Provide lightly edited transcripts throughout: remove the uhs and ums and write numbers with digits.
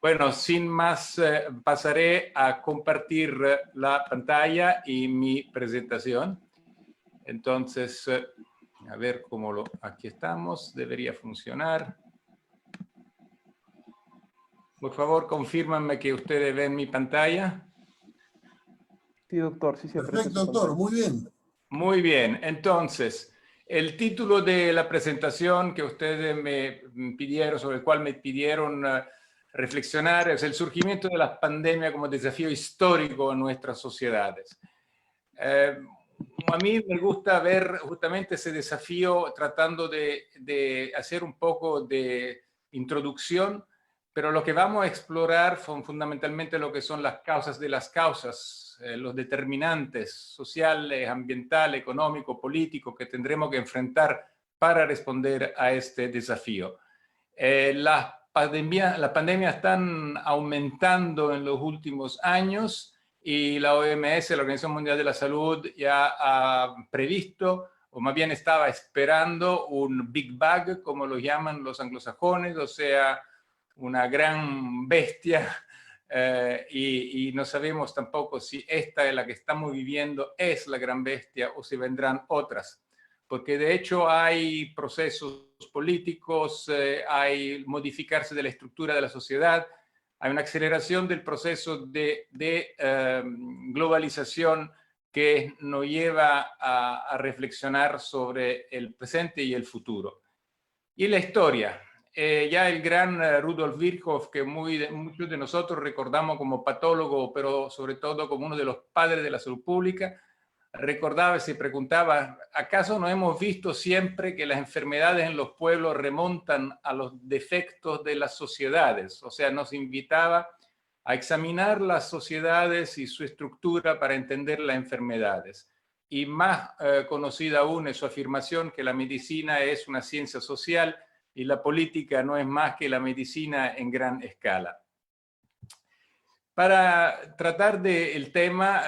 Bueno, sin más, pasaré a compartir la pantalla y mi presentación. Entonces, a ver aquí estamos, debería funcionar. Por favor, confírmenme que ustedes ven mi pantalla. Sí, doctor, sí se aprecia. Perfecto, doctor, muy bien. Muy bien, entonces, el título de la presentación que ustedes me pidieron, sobre el cual me pidieron reflexionar, es el surgimiento de la pandemia como desafío histórico en nuestras sociedades. A mí me gusta ver justamente ese desafío tratando de hacer un poco de introducción, pero lo que vamos a explorar son fundamentalmente lo que son las causas de las causas, los determinantes sociales, ambientales, económicos, políticos que tendremos que enfrentar para responder a este desafío. Las pandemias están aumentando en los últimos años y la OMS, la Organización Mundial de la Salud, ya ha previsto, o más bien estaba esperando, un Big Bang, como lo llaman los anglosajones, o sea, una gran bestia, y no sabemos tampoco si esta es la que estamos viviendo es la gran bestia o si vendrán otras. Porque de hecho hay procesos políticos, hay modificarse de la estructura de la sociedad, hay una aceleración del proceso de globalización que nos lleva a reflexionar sobre el presente y el futuro. Y la historia. Ya el gran Rudolf Virchow, que muchos de nosotros recordamos como patólogo, pero sobre todo como uno de los padres de la salud pública, recordaba y se preguntaba, ¿acaso no hemos visto siempre que las enfermedades en los pueblos remontan a los defectos de las sociedades? O sea, nos invitaba a examinar las sociedades y su estructura para entender las enfermedades. Y más conocida aún es su afirmación que la medicina es una ciencia social y la política no es más que la medicina en gran escala. Para tratar del tema,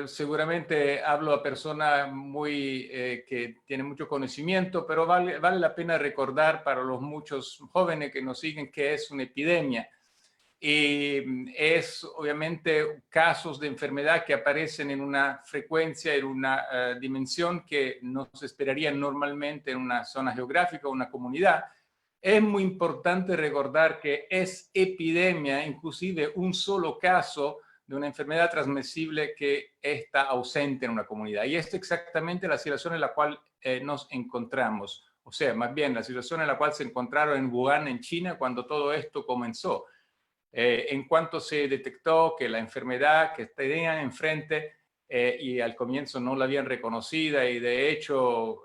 seguramente hablo a personas que tienen mucho conocimiento, pero vale la pena recordar para los muchos jóvenes que nos siguen que es una epidemia. Y es obviamente casos de enfermedad que aparecen en una frecuencia, en una dimensión que no se esperaría normalmente en una zona geográfica o una comunidad. Es muy importante recordar que es epidemia, inclusive un solo caso de una enfermedad transmisible que está ausente en una comunidad. Y es exactamente la situación en la cual nos encontramos. O sea, más bien la situación en la cual se encontraron en Wuhan, en China, cuando todo esto comenzó. En cuanto se detectó que la enfermedad que tenían enfrente y al comienzo no la habían reconocida y de hecho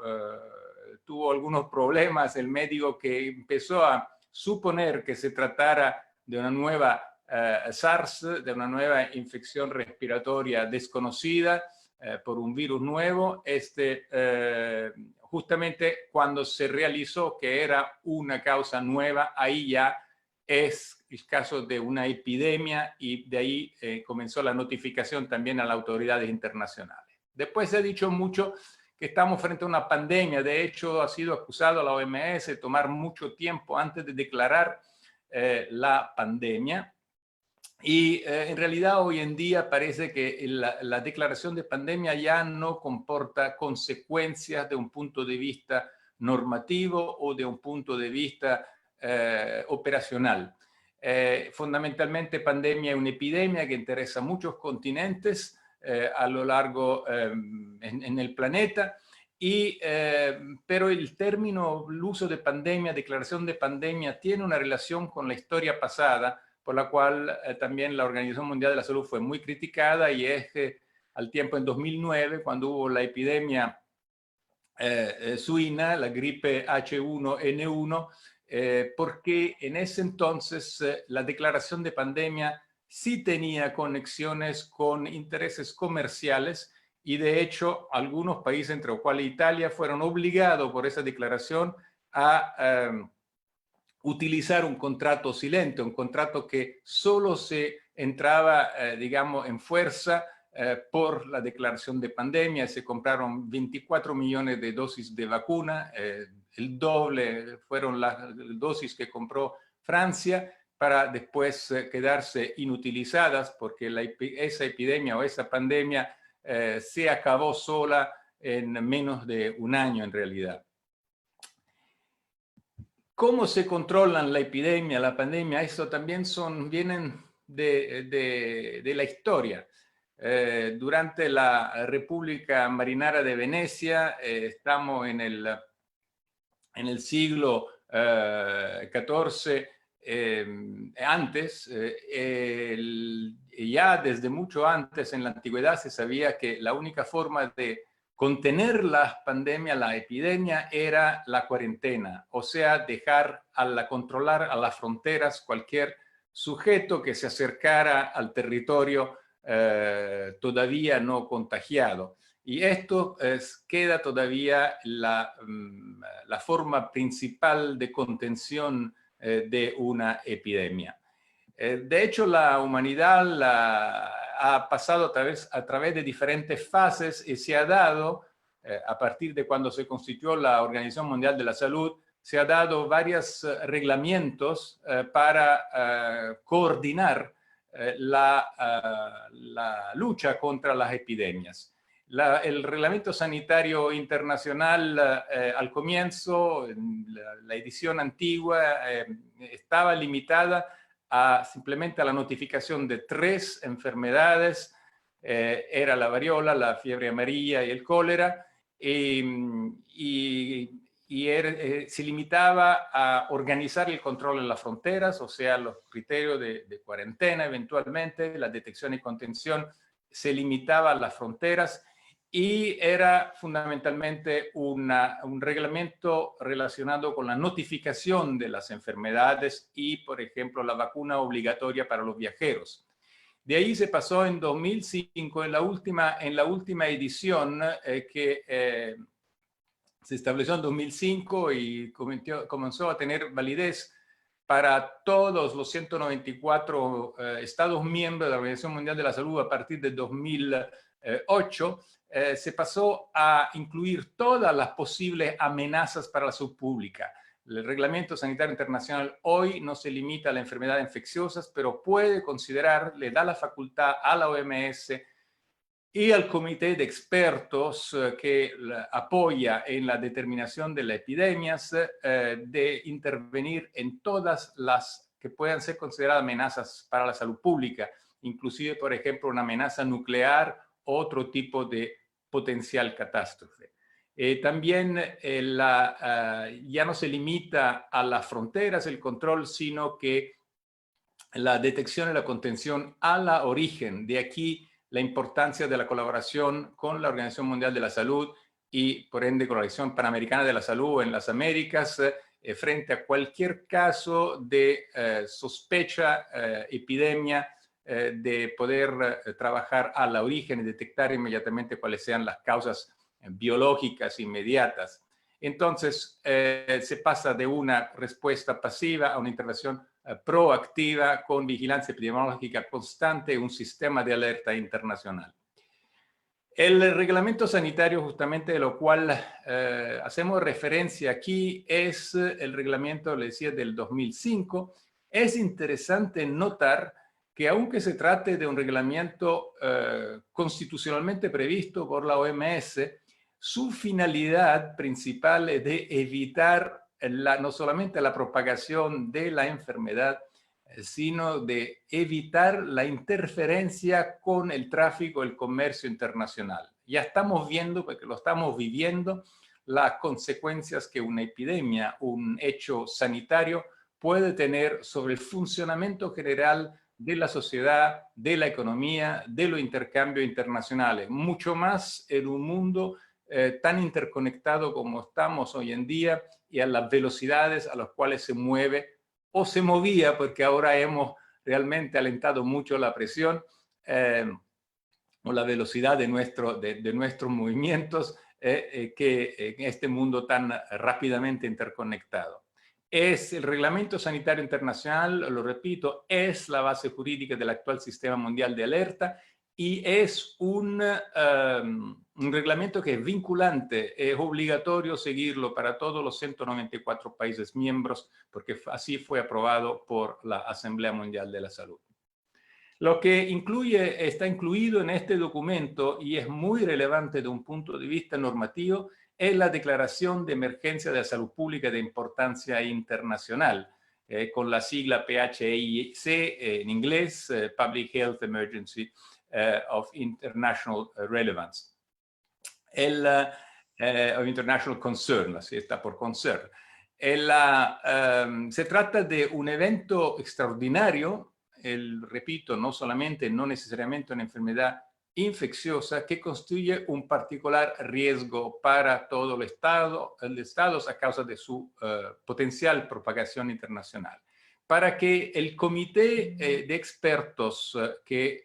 tuvo algunos problemas el médico que empezó a suponer que se tratara de una nueva SARS, de una nueva infección respiratoria desconocida por un virus nuevo, justamente cuando se realizó que era una causa nueva, ahí ya es el caso de una epidemia y de ahí comenzó la notificación también a las autoridades internacionales. Después se ha dicho mucho que estamos frente a una pandemia. De hecho, ha sido acusado a la OMS de tomar mucho tiempo antes de declarar la pandemia. Y en realidad hoy en día parece que la declaración de pandemia ya no comporta consecuencias de un punto de vista normativo o de un punto de vista operacional. Fundamentalmente pandemia es una epidemia que interesa a muchos continentes a lo largo en el planeta, pero el término, el uso de pandemia, declaración de pandemia, tiene una relación con la historia pasada, por la cual también la Organización Mundial de la Salud fue muy criticada, y es que al tiempo en 2009, cuando hubo la epidemia suina, la gripe H1N1, porque en ese entonces la declaración de pandemia sí tenía conexiones con intereses comerciales, y de hecho algunos países, entre los cuales Italia, fueron obligados por esa declaración a utilizar un contrato silente, un contrato que solo se entraba, digamos, en fuerza por la declaración de pandemia. Se compraron 24 millones de dosis de vacuna, el doble fueron las dosis que compró Francia, para después quedarse inutilizadas porque esa epidemia o esa pandemia se acabó sola en menos de un año en realidad. ¿Cómo se controlan la epidemia, la pandemia? Eso también vienen de la historia. Durante la República Marinara de Venecia, estamos en el siglo XIV, antes, ya desde mucho antes en la antigüedad se sabía que la única forma de contener la pandemia, la epidemia, era la cuarentena, o sea, controlar a las fronteras cualquier sujeto que se acercara al territorio todavía no contagiado. Y esto queda todavía la forma principal de contención de una epidemia. De hecho, la humanidad ha pasado a través de diferentes fases y se ha dado, a partir de cuando se constituyó la Organización Mundial de la Salud, se ha dado varios reglamentos para coordinar la lucha contra las epidemias. El Reglamento Sanitario Internacional al comienzo, la edición antigua, estaba limitada simplemente a la notificación de 3 enfermedades, era la variola, la fiebre amarilla y el cólera, se limitaba a organizar el control en las fronteras, o sea, los criterios de cuarentena eventualmente, la detección y contención se limitaba a las fronteras y era fundamentalmente un reglamento relacionado con la notificación de las enfermedades y, por ejemplo, la vacuna obligatoria para los viajeros. De ahí se pasó en 2005, en la última edición que se estableció en 2005 y comenzó a tener validez para todos los 194 Estados miembros de la Organización Mundial de la Salud a partir de 2008, se pasó a incluir todas las posibles amenazas para la salud pública. El Reglamento Sanitario Internacional hoy no se limita a las enfermedades infecciosas, pero puede considerar, le da la facultad a la OMS y al comité de expertos que apoya en la determinación de las epidemias de intervenir en todas las que puedan ser consideradas amenazas para la salud pública, inclusive, por ejemplo, una amenaza nuclear o otro tipo de potencial catástrofe. También ya no se limita a las fronteras el control, sino que la detección y la contención a la origen. De aquí la importancia de la colaboración con la Organización Mundial de la Salud y, por ende, con la Organización Panamericana de la Salud en las Américas, frente a cualquier caso de sospecha, epidemia, de poder trabajar a la origen y detectar inmediatamente cuáles sean las causas biológicas inmediatas. Entonces, se pasa de una respuesta pasiva a una intervención proactiva con vigilancia epidemiológica constante y un sistema de alerta internacional. El reglamento sanitario, justamente de lo cual hacemos referencia aquí, es el reglamento, le decía, del 2005. Es interesante notar que aunque se trate de un reglamento constitucionalmente previsto por la OMS, su finalidad principal es de evitar no solamente la propagación de la enfermedad, sino de evitar la interferencia con el tráfico, el comercio internacional. Ya estamos viendo, porque lo estamos viviendo, las consecuencias que una epidemia, un hecho sanitario, puede tener sobre el funcionamiento general de la sociedad, de la economía, de los intercambios internacionales. Mucho más en un mundo tan interconectado como estamos hoy en día y a las velocidades a las cuales se mueve o se movía, porque ahora hemos realmente alentado mucho la presión o la velocidad de nuestros movimientos que en este mundo tan rápidamente interconectado. Es el Reglamento Sanitario Internacional, lo repito, es la base jurídica del actual sistema mundial de alerta y es un reglamento que es vinculante, es obligatorio seguirlo para todos los 194 países miembros, porque así fue aprobado por la Asamblea Mundial de la Salud. Lo que está incluido en este documento, y es muy relevante de un punto de vista normativo, es la Declaración de Emergencia de Salud Pública de Importancia Internacional, con la sigla PHIC en inglés, Public Health Emergency of International Relevance. Of International Concern, así está por concern. Se trata de un evento extraordinario, repito, no necesariamente una enfermedad infecciosa que constituye un particular riesgo para todos los estados a causa de su potencial propagación internacional. Para que el comité de expertos que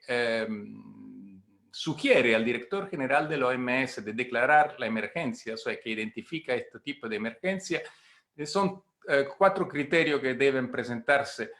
sugiere al director general de la OMS de declarar la emergencia, o sea, que identifica este tipo de emergencia, son 4 criterios que deben presentarse.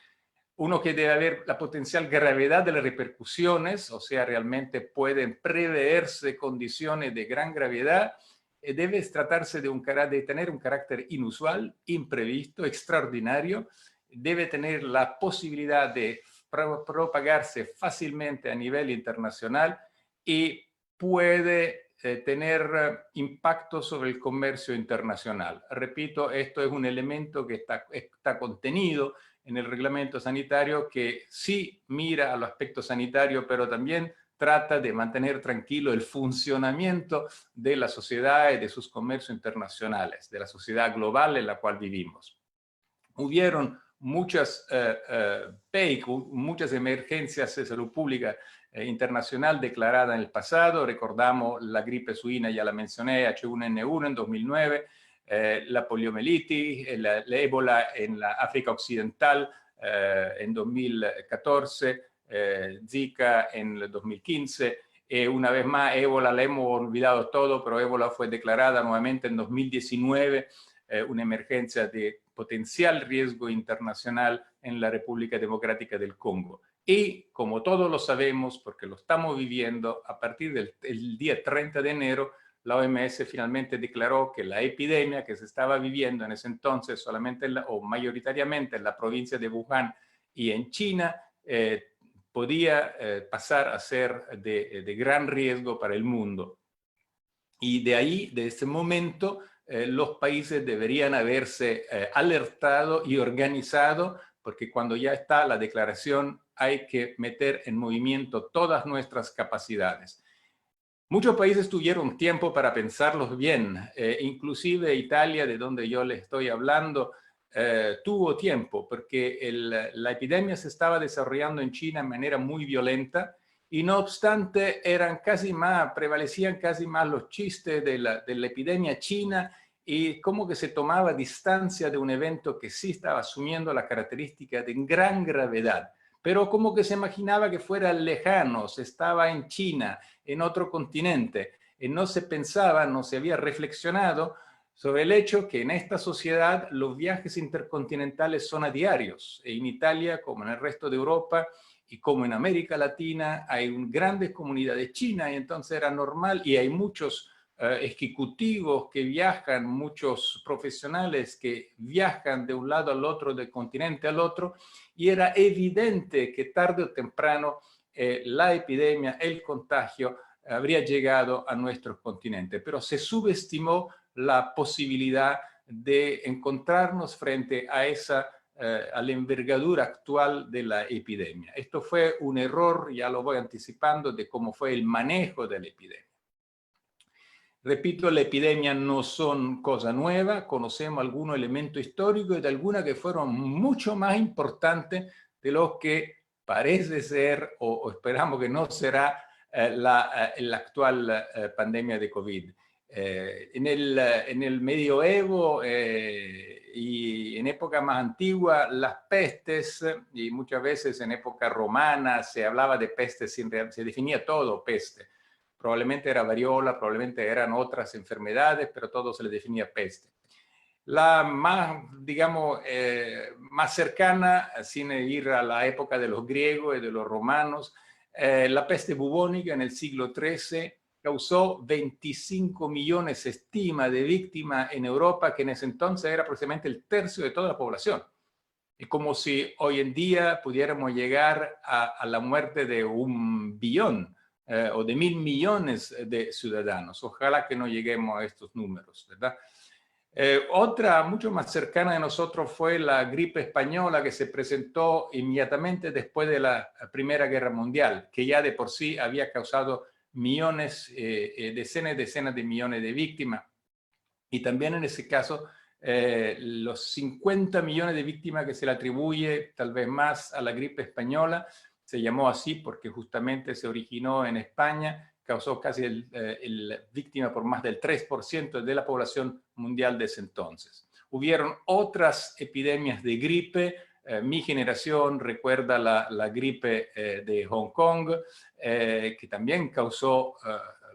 Uno, que debe haber la potencial gravedad de las repercusiones, o sea, realmente pueden preverse condiciones de gran gravedad. Debe tratarse de tener un carácter inusual, imprevisto, extraordinario. Debe tener la posibilidad de propagarse fácilmente a nivel internacional y puede tener impacto sobre el comercio internacional. Repito, esto es un elemento que está contenido en el reglamento sanitario, que sí mira al aspecto sanitario, pero también trata de mantener tranquilo el funcionamiento de la sociedad y de sus comercios internacionales, de la sociedad global en la cual vivimos. Hubieron muchas PEIC, muchas emergencias de salud pública internacional declarada en el pasado. Recordamos la gripe suina, ya la mencioné, H1N1 en 2009, la poliomielitis, la ébola en la África Occidental en 2014, Zika en el 2015. Una vez más, ébola la hemos olvidado todo, pero ébola fue declarada nuevamente en 2019, una emergencia de potencial riesgo internacional en la República Democrática del Congo. Y como todos lo sabemos, porque lo estamos viviendo, a partir del día 30 de enero, la OMS finalmente declaró que la epidemia que se estaba viviendo en ese entonces solamente o mayoritariamente en la provincia de Wuhan y en China, podía pasar a ser de gran riesgo para el mundo. Y de ahí, de ese momento, los países deberían haberse alertado y organizado, porque cuando ya está la declaración hay que meter en movimiento todas nuestras capacidades. Muchos países tuvieron tiempo para pensarlos bien, inclusive Italia, de donde yo les estoy hablando, tuvo tiempo, porque la epidemia se estaba desarrollando en China de manera muy violenta, y no obstante prevalecían casi más los chistes de la epidemia china, y como que se tomaba distancia de un evento que sí estaba asumiendo la característica de gran gravedad, pero como que se imaginaba que fuera lejano, estaba en China, en otro continente, y no se pensaba, no se había reflexionado sobre el hecho que en esta sociedad los viajes intercontinentales son a diarios. En Italia, como en el resto de Europa y como en América Latina, hay grandes comunidades chinas, y entonces era normal, y hay muchos ejecutivos que viajan, muchos profesionales que viajan de un lado al otro, del continente al otro, y era evidente que tarde o temprano la epidemia, el contagio, habría llegado a nuestro continente, pero se subestimó la posibilidad de encontrarnos frente a a la envergadura actual de la epidemia. Esto fue un error, ya lo voy anticipando, de cómo fue el manejo de la epidemia. Repito, la epidemia no son cosa nueva, conocemos algunos elementos históricos y de algunas que fueron mucho más importantes de lo que parece ser o esperamos que no será la actual pandemia de COVID. En el medioevo y en época más antigua, las pestes, y muchas veces en época romana se hablaba de pestes, se definía todo peste. Probablemente era variola, probablemente eran otras enfermedades, pero todo se le definía peste. La más, digamos, más cercana, sin ir a la época de los griegos y de los romanos, La peste bubónica en el siglo XIII causó 25 millones, se estima, de víctimas en Europa, que en ese entonces era aproximadamente el tercio de toda la población. Es como si hoy en día pudiéramos llegar a la muerte de 1 billón o de 1.000 millones de ciudadanos. Ojalá que no lleguemos a estos números, ¿verdad? Otra mucho más cercana de nosotros fue la gripe española, que se presentó inmediatamente después de la Primera Guerra Mundial, que ya de por sí había causado millones, decenas y decenas de millones de víctimas. Y también en ese caso, los 50 millones de víctimas que se le atribuye, tal vez más, a la gripe española, se llamó así porque justamente se originó en España, causó casi víctima por más del 3% de la población mundial de ese entonces. Hubieron otras epidemias de gripe. Mi generación recuerda la gripe de Hong Kong, que también causó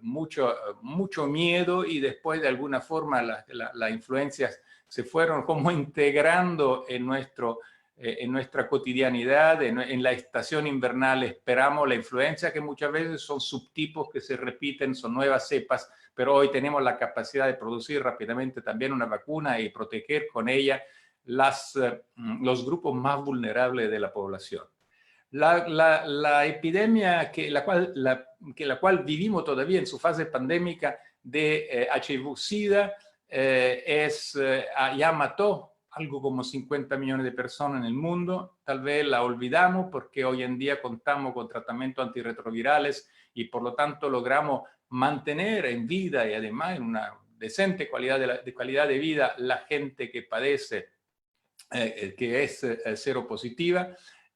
mucho miedo, y después de alguna forma las influencias se fueron como integrando en nuestra cotidianidad. En la estación invernal esperamos la influenza, que muchas veces son subtipos que se repiten, son nuevas cepas, pero hoy tenemos la capacidad de producir rápidamente también una vacuna y proteger con ella los grupos más vulnerables de la población. La epidemia la cual vivimos todavía en su fase pandémica de HIV-Sida ya mató algo como 50 millones de personas en el mundo. Tal vez la olvidamos porque hoy en día contamos con tratamientos antirretrovirales y por lo tanto logramos mantener en vida y además en una decente calidad de vida la gente que padece, que es seropositiva.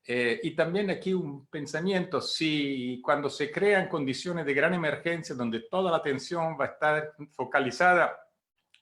Y también aquí un pensamiento: si cuando se crean condiciones de gran emergencia donde toda la atención va a estar focalizada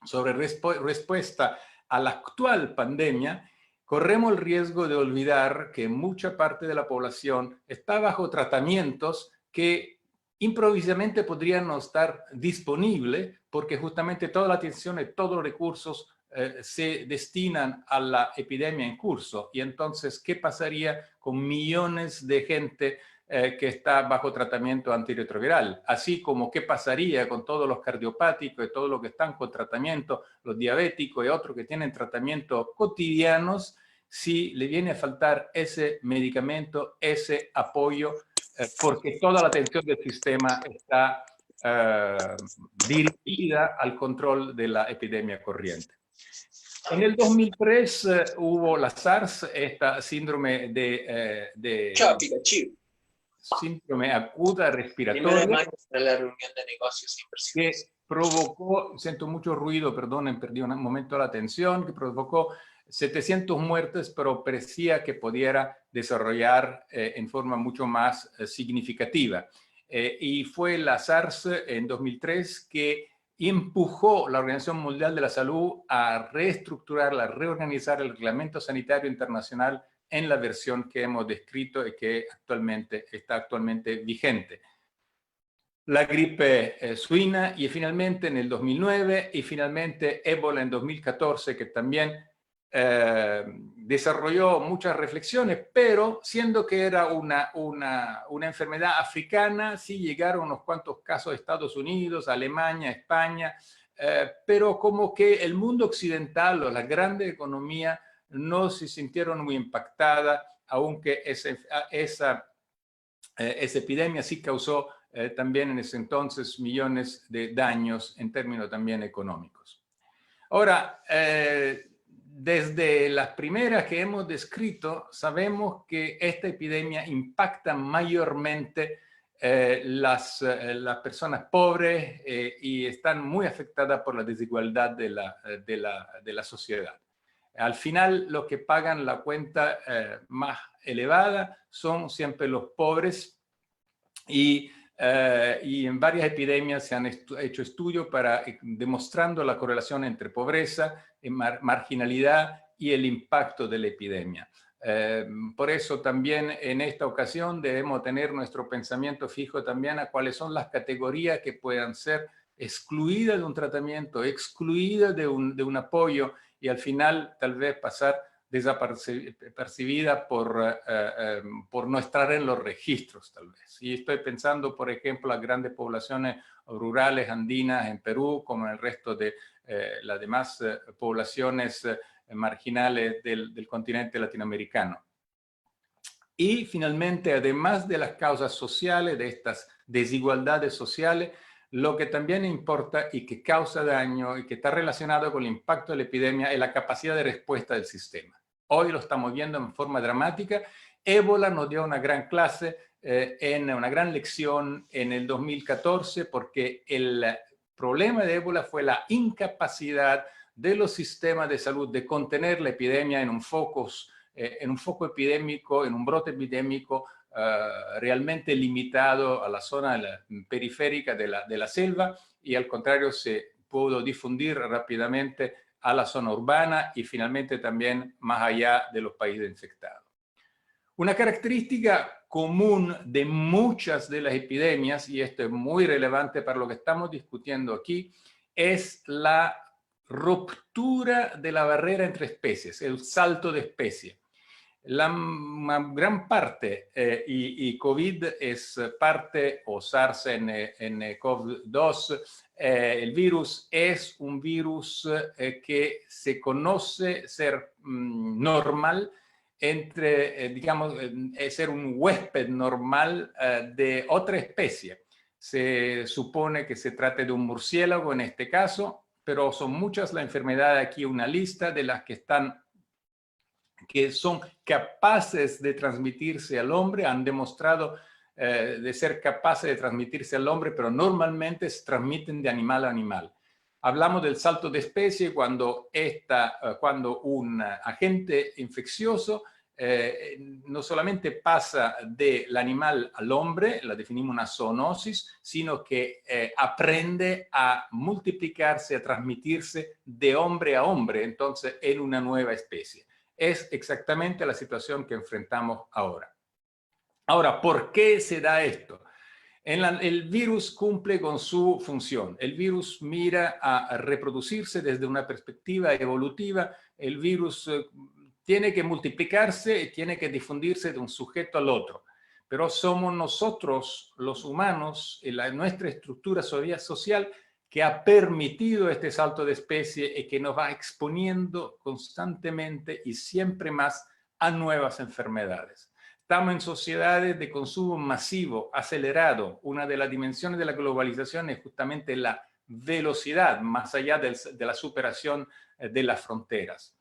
sobre respuesta a la actual pandemia, corremos el riesgo de olvidar que mucha parte de la población está bajo tratamientos que improvisamente podrían no estar disponibles porque justamente toda la atención y todos los recursos se destinan a la epidemia en curso. Y entonces, ¿qué pasaría con millones de gente que está bajo tratamiento antirretroviral? Así como qué pasaría con todos los cardiopáticos y todos los que están con tratamiento, los diabéticos y otros que tienen tratamientos cotidianos, si le viene a faltar ese medicamento, ese apoyo, porque toda la atención del sistema está dirigida al control de la epidemia corriente. En el 2003 hubo la SARS, esta síndrome síndrome aguda respiratoria, la reunión de negocios que provocó, siento mucho ruido, perdonen, perdí un momento la atención, que provocó 700 muertes, pero parecía que pudiera desarrollar en forma mucho más significativa. Y fue la SARS en 2003 que empujó la Organización Mundial de la Salud a reestructurar, a reorganizar el Reglamento Sanitario Internacional en la versión que hemos descrito y que está actualmente vigente. La gripe suina, y finalmente en el 2009, y finalmente ébola en 2014, que también desarrolló muchas reflexiones, pero siendo que era una enfermedad africana, sí llegaron unos cuantos casos a Estados Unidos, Alemania, España, pero como que el mundo occidental o la grande economía no se sintieron muy impactadas, aunque esa epidemia sí causó también en ese entonces millones de daños en términos también económicos. Ahora, desde las primeras que hemos descrito, sabemos que esta epidemia impacta mayormente las personas pobres y están muy afectadas por la desigualdad de la sociedad. Al final, los que pagan la cuenta más elevada son siempre los pobres, y en varias epidemias se han hecho estudios demostrando la correlación entre pobreza, marginalidad y el impacto de la epidemia. Por eso también en esta ocasión debemos tener nuestro pensamiento fijo también a cuáles son las categorías que puedan ser excluidas de un tratamiento, excluidas de un apoyo, y al final tal vez pasar desapercibida por no estar en los registros, tal vez. Y estoy pensando, por ejemplo, las grandes poblaciones rurales andinas en Perú, como en el resto de las demás poblaciones marginales del continente latinoamericano. Y finalmente, además de las causas sociales, de estas desigualdades sociales, lo que también importa y que causa daño y que está relacionado con el impacto de la epidemia es la capacidad de respuesta del sistema. Hoy lo estamos viendo en forma dramática. Ébola nos dio una gran clase, una gran lección en el 2014, porque el problema de ébola fue la incapacidad de los sistemas de salud de contener la epidemia en un foco epidémico, en un brote epidémico realmente limitado a la zona periférica de la selva, y al contrario se pudo difundir rápidamente a la zona urbana y finalmente también más allá de los países infectados. Una característica común de muchas de las epidemias, y esto es muy relevante para lo que estamos discutiendo aquí, es la ruptura de la barrera entre especies, el salto de especie. Una gran parte, y COVID es parte, o SARS-CoV-2, el virus es un virus que se conoce ser normal, digamos, ser un huésped normal de otra especie. Se supone que se trata de un murciélago en este caso, pero son muchas las enfermedades, aquí una lista de las que son capaces de transmitirse al hombre, han demostrado de ser capaces de transmitirse al hombre, pero normalmente se transmiten de animal a animal. Hablamos del salto de especie cuando un agente infeccioso no solamente pasa del animal al hombre, la definimos una zoonosis, sino que aprende a multiplicarse, a transmitirse de hombre a hombre, entonces en una nueva especie. Es exactamente la situación que enfrentamos ahora. Ahora, ¿por qué se da esto? El virus cumple con su función. El virus mira a reproducirse desde una perspectiva evolutiva. El virus tiene que multiplicarse y tiene que difundirse de un sujeto al otro. Pero somos nosotros, los humanos, nuestra estructura social, que ha permitido este salto de especie y que nos va exponiendo constantemente y siempre más a nuevas enfermedades. Estamos en sociedades de consumo masivo, acelerado. Una de las dimensiones de la globalización es justamente la velocidad, más allá de la superación de las fronteras.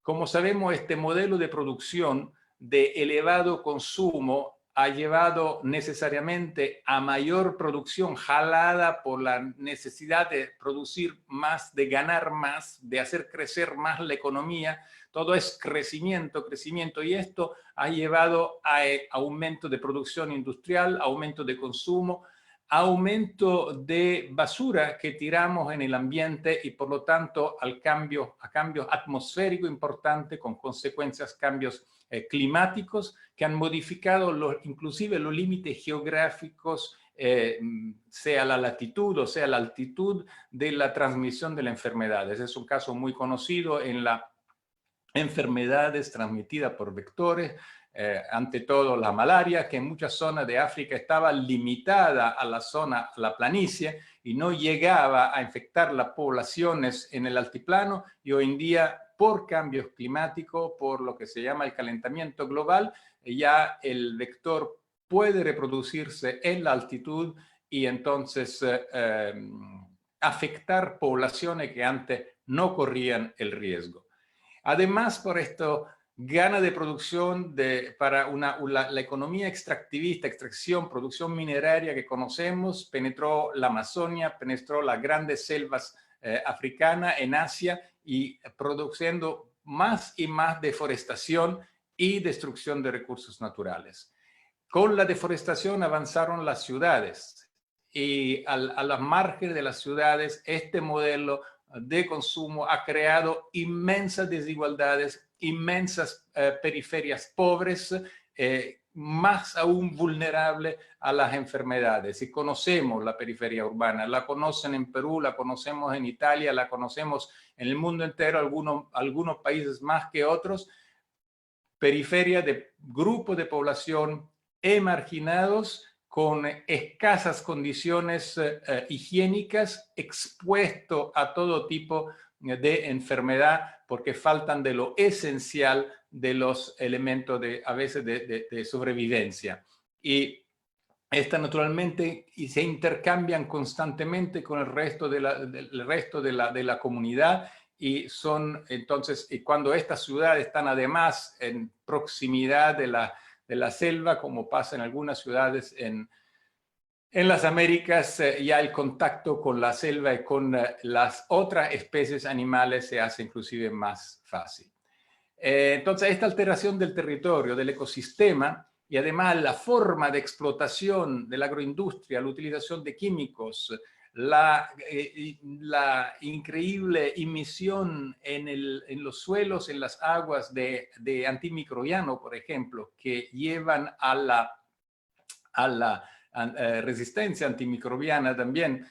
Como sabemos, este modelo de producción de elevado consumo ha llevado necesariamente a mayor producción, jalada por la necesidad de producir más, de ganar más, de hacer crecer más la economía. Todo es crecimiento, crecimiento, y esto ha llevado a aumento de producción industrial, aumento de consumo, aumento de basura que tiramos en el ambiente y por lo tanto a cambio atmosférico importante, con consecuencias, cambios climáticos que han modificado inclusive los límites geográficos, sea la latitud o sea la altitud de la transmisión de la enfermedad. Ese es un caso muy conocido en las enfermedades transmitidas por vectores, ante todo la malaria, que en muchas zonas de África estaba limitada a la planicie y no llegaba a infectar las poblaciones en el altiplano, y hoy en día por cambios climáticos, por lo que se llama el calentamiento global, ya el vector puede reproducirse en la altitud y entonces afectar poblaciones que antes no corrían el riesgo. Además, por esto, gana de producción para la economía extractivista, extracción, producción mineraria que conocemos, penetró la Amazonia, penetró las grandes selvas africanas en Asia, y produciendo más y más deforestación y destrucción de recursos naturales. Con la deforestación avanzaron las ciudades, y a las márgenes de las ciudades este modelo de consumo ha creado inmensas desigualdades, inmensas periferias pobres, más aún vulnerable a las enfermedades. Y conocemos la periferia urbana, la conocen en Perú, la conocemos en Italia, la conocemos en el mundo entero, algunos países más que otros, periferia de grupos de población emarginados con escasas condiciones higiénicas, expuesto a todo tipo de enfermedad porque faltan de lo esencial de los elementos a veces de sobrevivencia. Y estas naturalmente se intercambian constantemente con el resto de la comunidad y son entonces, y cuando estas ciudades están además en proximidad de la selva, como pasa en algunas ciudades en las Américas, ya el contacto con la selva y con las otras especies animales se hace inclusive más fácil. Entonces, esta alteración del territorio, del ecosistema, y además la forma de explotación de la agroindustria, la utilización de químicos, la increíble emisión en los suelos, en las aguas de antimicrobiano, por ejemplo, que llevan a la resistencia antimicrobiana también,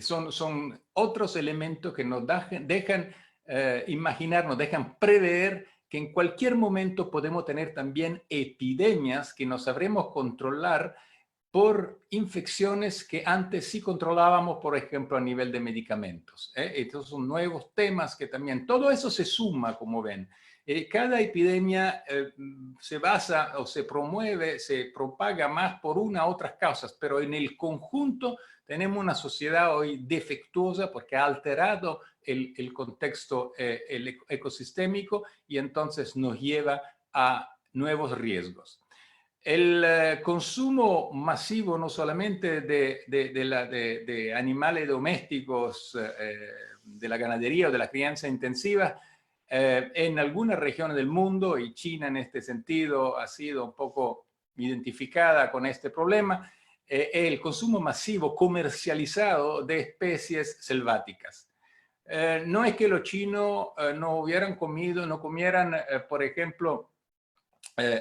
son otros elementos que nos dejan imaginar, nos dejan prever que en cualquier momento podemos tener también epidemias que no sabremos controlar por infecciones que antes sí controlábamos, por ejemplo, a nivel de medicamentos. Estos son nuevos temas que también, todo eso se suma, como ven. Cada epidemia se basa o se promueve, se propaga más por una u otras causas, pero en el conjunto tenemos una sociedad hoy defectuosa porque ha alterado el contexto el ecosistémico y entonces nos lleva a nuevos riesgos. El consumo masivo no solamente de animales domésticos, de la ganadería o de la crianza intensiva, en algunas regiones del mundo, y China en este sentido ha sido un poco identificada con este problema, el consumo masivo comercializado de especies selváticas. No es que los chinos no hubieran comido, no comieran, por ejemplo,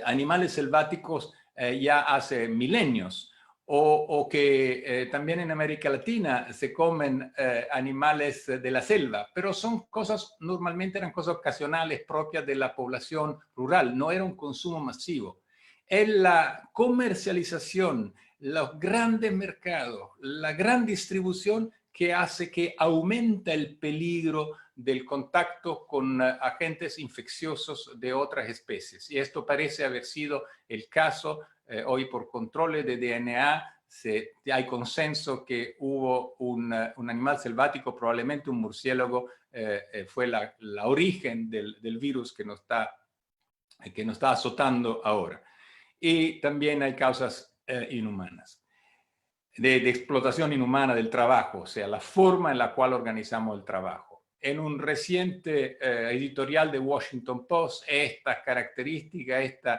animales selváticos ya hace milenios, o que también en América Latina se comen animales de la selva, pero son cosas, normalmente eran cosas ocasionales propias de la población rural, no era un consumo masivo. En la comercialización, los grandes mercados, la gran distribución que hace que aumenta el peligro del contacto con agentes infecciosos de otras especies. Y esto parece haber sido el caso hoy por controles de DNA. Hay consenso que hubo un animal selvático, probablemente un murciélago, fue la origen del virus que nos está azotando ahora. Y también hay causas inhumanas. De explotación inhumana del trabajo, o sea, la forma en la cual organizamos el trabajo. En un reciente editorial de Washington Post, estas características, estos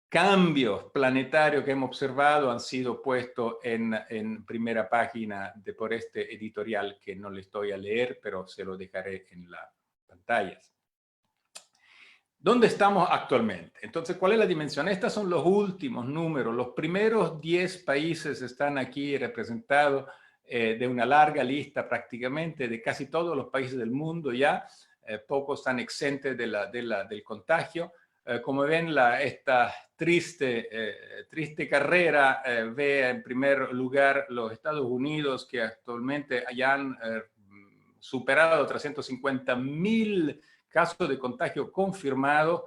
cambios planetarios que hemos observado han sido puestos en primera página por este editorial que no le estoy a leer, pero se lo dejaré en las pantallas. ¿Dónde estamos actualmente? Entonces, ¿cuál es la dimensión? Estos son los últimos números. Los primeros 10 países están aquí representados de una larga lista prácticamente de casi todos los países del mundo ya. Pocos están exentos del contagio. Como ven, esta triste carrera ve en primer lugar los Estados Unidos, que actualmente ya han superado 350.000 casos de contagio confirmados,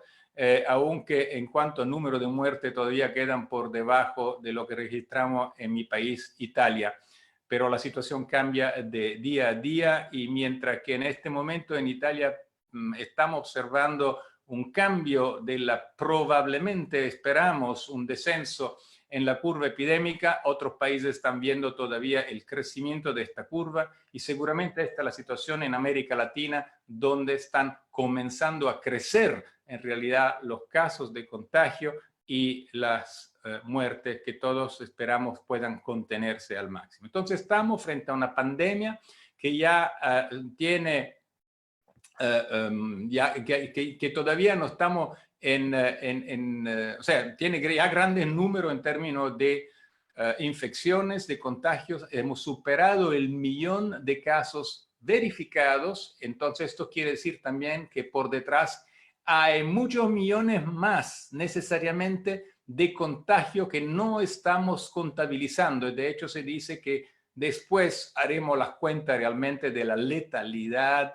aunque en cuanto al número de muertes todavía quedan por debajo de lo que registramos en mi país, Italia. Pero la situación cambia de día a día y mientras que en este momento en Italia estamos observando un cambio probablemente esperamos un descenso en la curva epidémica, otros países están viendo todavía el crecimiento de esta curva y seguramente esta es la situación en América Latina, donde están comenzando a crecer en realidad los casos de contagio y las muertes que todos esperamos puedan contenerse al máximo. Entonces estamos frente a una pandemia que ya tiene, que todavía no estamos o sea, tiene ya grandes números en términos de infecciones, de contagios. Hemos superado el 1.000.000 de casos verificados, entonces esto quiere decir también que por detrás hay muchos millones más necesariamente de contagio que no estamos contabilizando. De hecho, se dice que después haremos las cuentas realmente de la letalidad,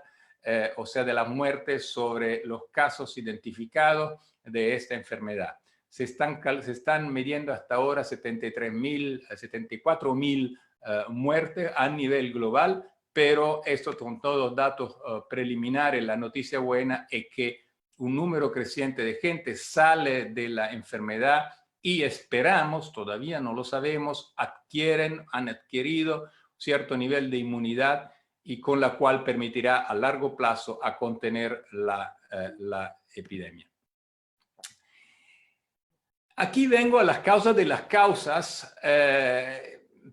o sea, de las muertes sobre los casos identificados de esta enfermedad. Se están midiendo hasta ahora 74.000 muertes a nivel global, pero esto con todos datos preliminares. La noticia buena es que un número creciente de gente sale de la enfermedad y esperamos, todavía no lo sabemos, han adquirido cierto nivel de inmunidad y con la cual permitirá a largo plazo a contener la epidemia. Aquí vengo a las causas de las causas,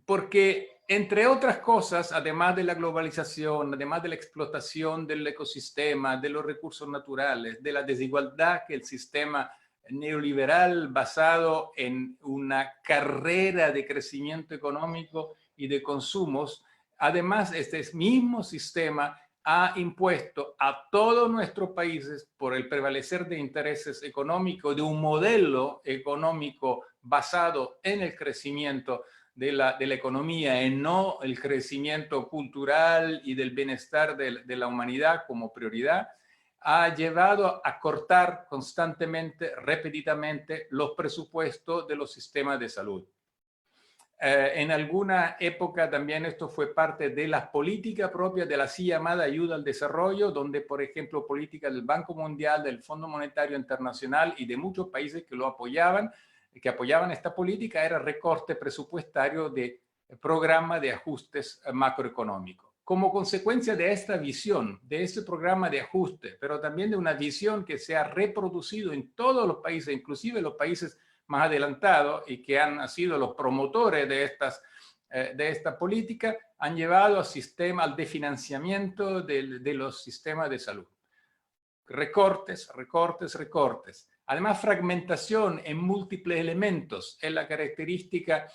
porque entre otras cosas, además de la globalización, además de la explotación del ecosistema, de los recursos naturales, de la desigualdad que el sistema neoliberal basado en una carrera de crecimiento económico y de consumos, además este mismo sistema ha impuesto a todos nuestros países, por el prevalecer de intereses económicos, de un modelo económico basado en el crecimiento de la economía y no el crecimiento cultural y del bienestar de la humanidad como prioridad, ha llevado a cortar constantemente, repetidamente, los presupuestos de los sistemas de salud. En alguna época también esto fue parte de las políticas propias de la así llamada ayuda al desarrollo, donde, por ejemplo, políticas del Banco Mundial, del Fondo Monetario Internacional y de muchos países que lo apoyaban, que apoyaban esta política, era recorte presupuestario de programa de ajustes macroeconómicos. Como consecuencia de esta visión, de este programa de ajuste, pero también de una visión que se ha reproducido en todos los países, inclusive los países más adelantados y que han sido los promotores de esta política, han llevado al desfinanciamiento de los sistemas de salud. Recortes, recortes, recortes. Además, fragmentación en múltiples elementos es la característica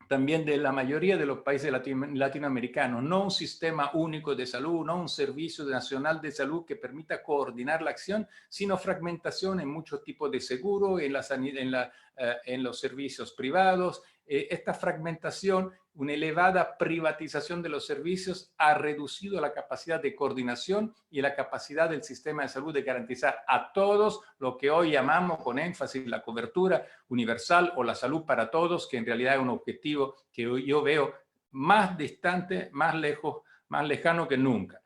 también de la mayoría de los países latinoamericanos. No un sistema único de salud, no un servicio nacional de salud que permita coordinar la acción, sino fragmentación en muchos tipos de seguro, en los servicios privados. Esta fragmentación, una elevada privatización de los servicios ha reducido la capacidad de coordinación y la capacidad del sistema de salud de garantizar a todos lo que hoy llamamos con énfasis la cobertura universal o la salud para todos, que en realidad es un objetivo que yo veo más distante, más lejos, más lejano que nunca.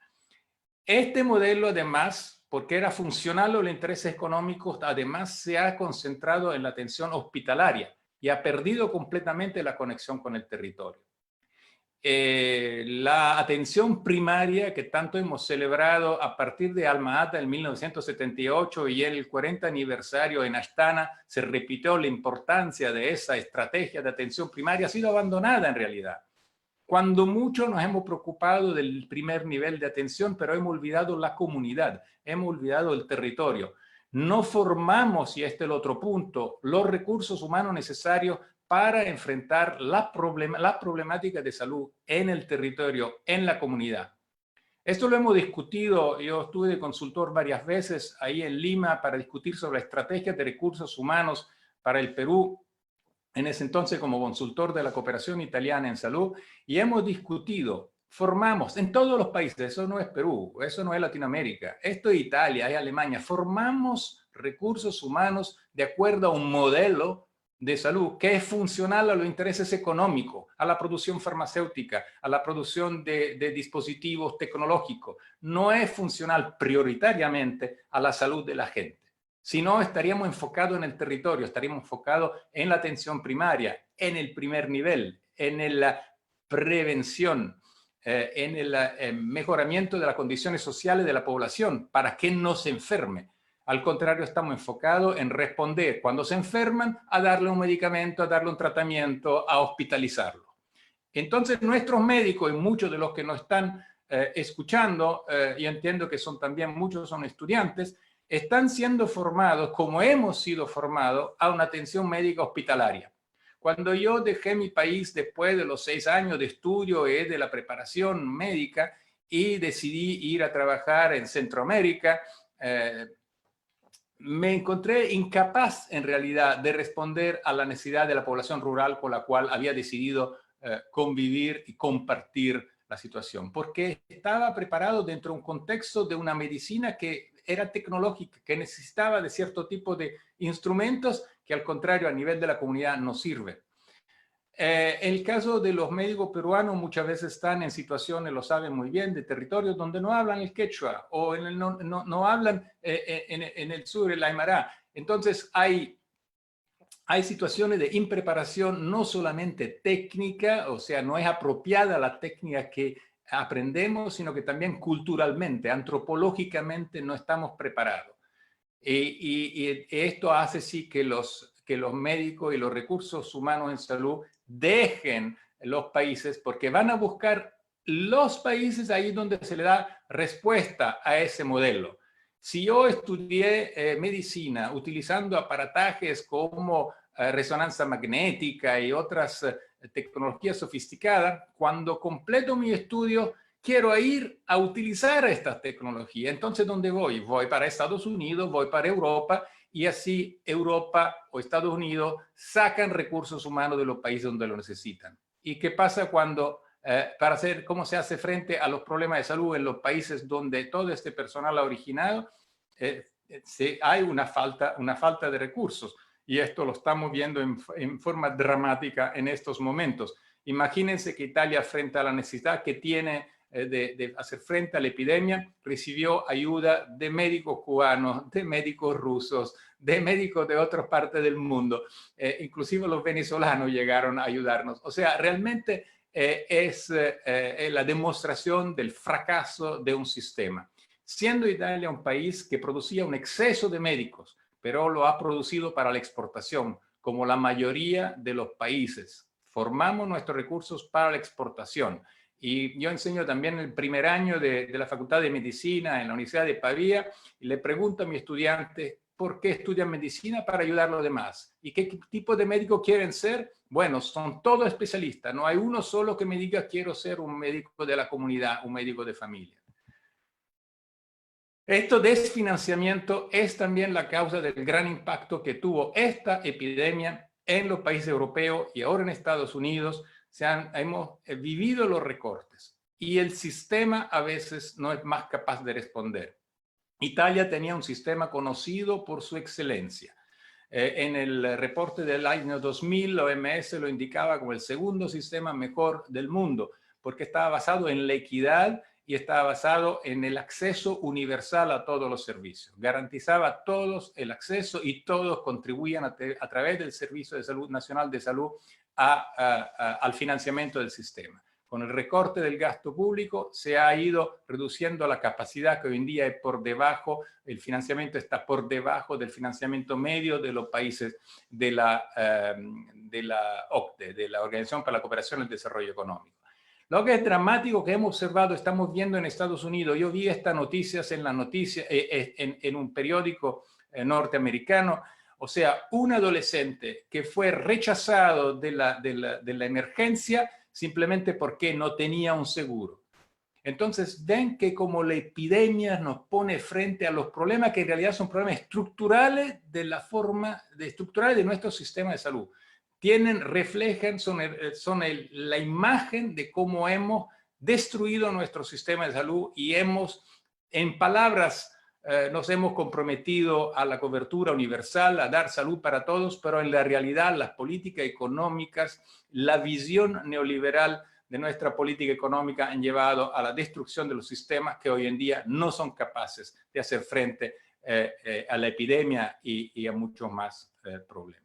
Este modelo, además, porque era funcional a los intereses económicos, además se ha concentrado en la atención hospitalaria y ha perdido completamente la conexión con el territorio. La atención primaria que tanto hemos celebrado a partir de Alma Ata en 1978 y en el 40 aniversario en Astana se repitió la importancia de esa estrategia de atención primaria, ha sido abandonada en realidad. Cuando mucho nos hemos preocupado del primer nivel de atención, pero hemos olvidado la comunidad, hemos olvidado el territorio. No formamos, y este es el otro punto, los recursos humanos necesarios para enfrentar las problemáticas de salud en el territorio, en la comunidad. Esto lo hemos discutido, yo estuve de consultor varias veces ahí en Lima para discutir sobre estrategias de recursos humanos para el Perú, en ese entonces como consultor de la cooperación italiana en salud, y hemos discutido, formamos en todos los países, eso no es Perú, eso no es Latinoamérica, esto es Italia, es Alemania, formamos recursos humanos de acuerdo a un modelo de salud que es funcional a los intereses económicos, a la producción farmacéutica, a la producción de dispositivos tecnológicos. No es funcional prioritariamente a la salud de la gente. Si no, estaríamos enfocados en el territorio, estaríamos enfocados en la atención primaria, en el primer nivel, en la prevención, en el mejoramiento de las condiciones sociales de la población para que no se enferme. Al contrario, estamos enfocados en responder cuando se enferman, a darle un medicamento, a darle un tratamiento, a hospitalizarlo. Entonces, nuestros médicos y muchos de los que nos están escuchando, y entiendo que son también muchos son estudiantes, están siendo formados, como hemos sido formados, a una atención médica hospitalaria. Cuando yo dejé mi país después de los 6 años de estudio y de la preparación médica y decidí ir a trabajar en Centroamérica, me encontré incapaz en realidad de responder a la necesidad de la población rural con la cual había decidido convivir y compartir la situación, porque estaba preparado dentro de un contexto de una medicina que era tecnológica, que necesitaba de cierto tipo de instrumentos que al contrario a nivel de la comunidad no sirven. El caso de los médicos peruanos muchas veces están en situaciones, lo saben muy bien, de territorios donde no hablan el quechua o no hablan en el sur el aymara. Entonces hay situaciones de impreparación no solamente técnica, o sea, no es apropiada la técnica que aprendemos, sino que también culturalmente, antropológicamente no estamos preparados. Y esto hace sí que los médicos y los recursos humanos en salud dejen los países porque van a buscar los países ahí donde se le da respuesta a ese modelo. Si yo estudié medicina utilizando aparatajes como resonancia magnética y otras tecnologías sofisticadas, cuando completo mi estudio quiero ir a utilizar esta tecnología. Entonces, ¿dónde voy? Voy para Estados Unidos, voy para Europa, y así Europa o Estados Unidos sacan recursos humanos de los países donde lo necesitan. ¿Y qué pasa cuando, cómo se hace frente a los problemas de salud en los países donde todo este personal ha originado? Hay una falta de recursos, y esto lo estamos viendo en forma dramática en estos momentos. Imagínense que Italia, frente a la necesidad que tiene de hacer frente a la epidemia, recibió ayuda de médicos cubanos, de médicos rusos, de médicos de otras partes del mundo. Inclusive los venezolanos llegaron a ayudarnos. O sea, realmente es la demostración del fracaso de un sistema. Siendo Italia un país que producía un exceso de médicos, pero lo ha producido para la exportación, como la mayoría de los países. Formamos nuestros recursos para la exportación. Y yo enseño también el primer año de la Facultad de Medicina en la Universidad de Pavía, y le pregunto a mi estudiante por qué estudian medicina para ayudar a los demás. ¿Y qué tipo de médico quieren ser? Bueno, son todos especialistas. No hay uno solo que me diga quiero ser un médico de la comunidad, un médico de familia. Este desfinanciamiento es también la causa del gran impacto que tuvo esta epidemia en los países europeos y ahora en Estados Unidos. Hemos vivido los recortes y el sistema a veces no es más capaz de responder. Italia tenía un sistema conocido por su excelencia. En el reporte del año 2000, la OMS lo indicaba como el segundo sistema mejor del mundo, porque estaba basado en la equidad y estaba basado en el acceso universal a todos los servicios. Garantizaba a todos el acceso y todos contribuían a través del Servicio de Salud Nacional de Salud al financiamiento del sistema. Con el recorte del gasto público se ha ido reduciendo la capacidad, que hoy en día es por debajo, el financiamiento está por debajo del financiamiento medio de los países de la OCDE, de la Organización para la Cooperación y el Desarrollo Económico. Lo que es dramático que hemos observado, estamos viendo en Estados Unidos. Yo vi estas noticias en un periódico norteamericano. O sea, un adolescente que fue rechazado de la emergencia simplemente porque no tenía un seguro. Entonces, ven que como la epidemia nos pone frente a los problemas que en realidad son problemas estructurales estructurales de nuestro sistema de salud. Reflejan, son la imagen de cómo hemos destruido nuestro sistema de salud y en palabras, nos hemos comprometido a la cobertura universal, a dar salud para todos, pero en la realidad las políticas económicas, la visión neoliberal de nuestra política económica han llevado a la destrucción de los sistemas que hoy en día no son capaces de hacer frente a la epidemia y a muchos más problemas.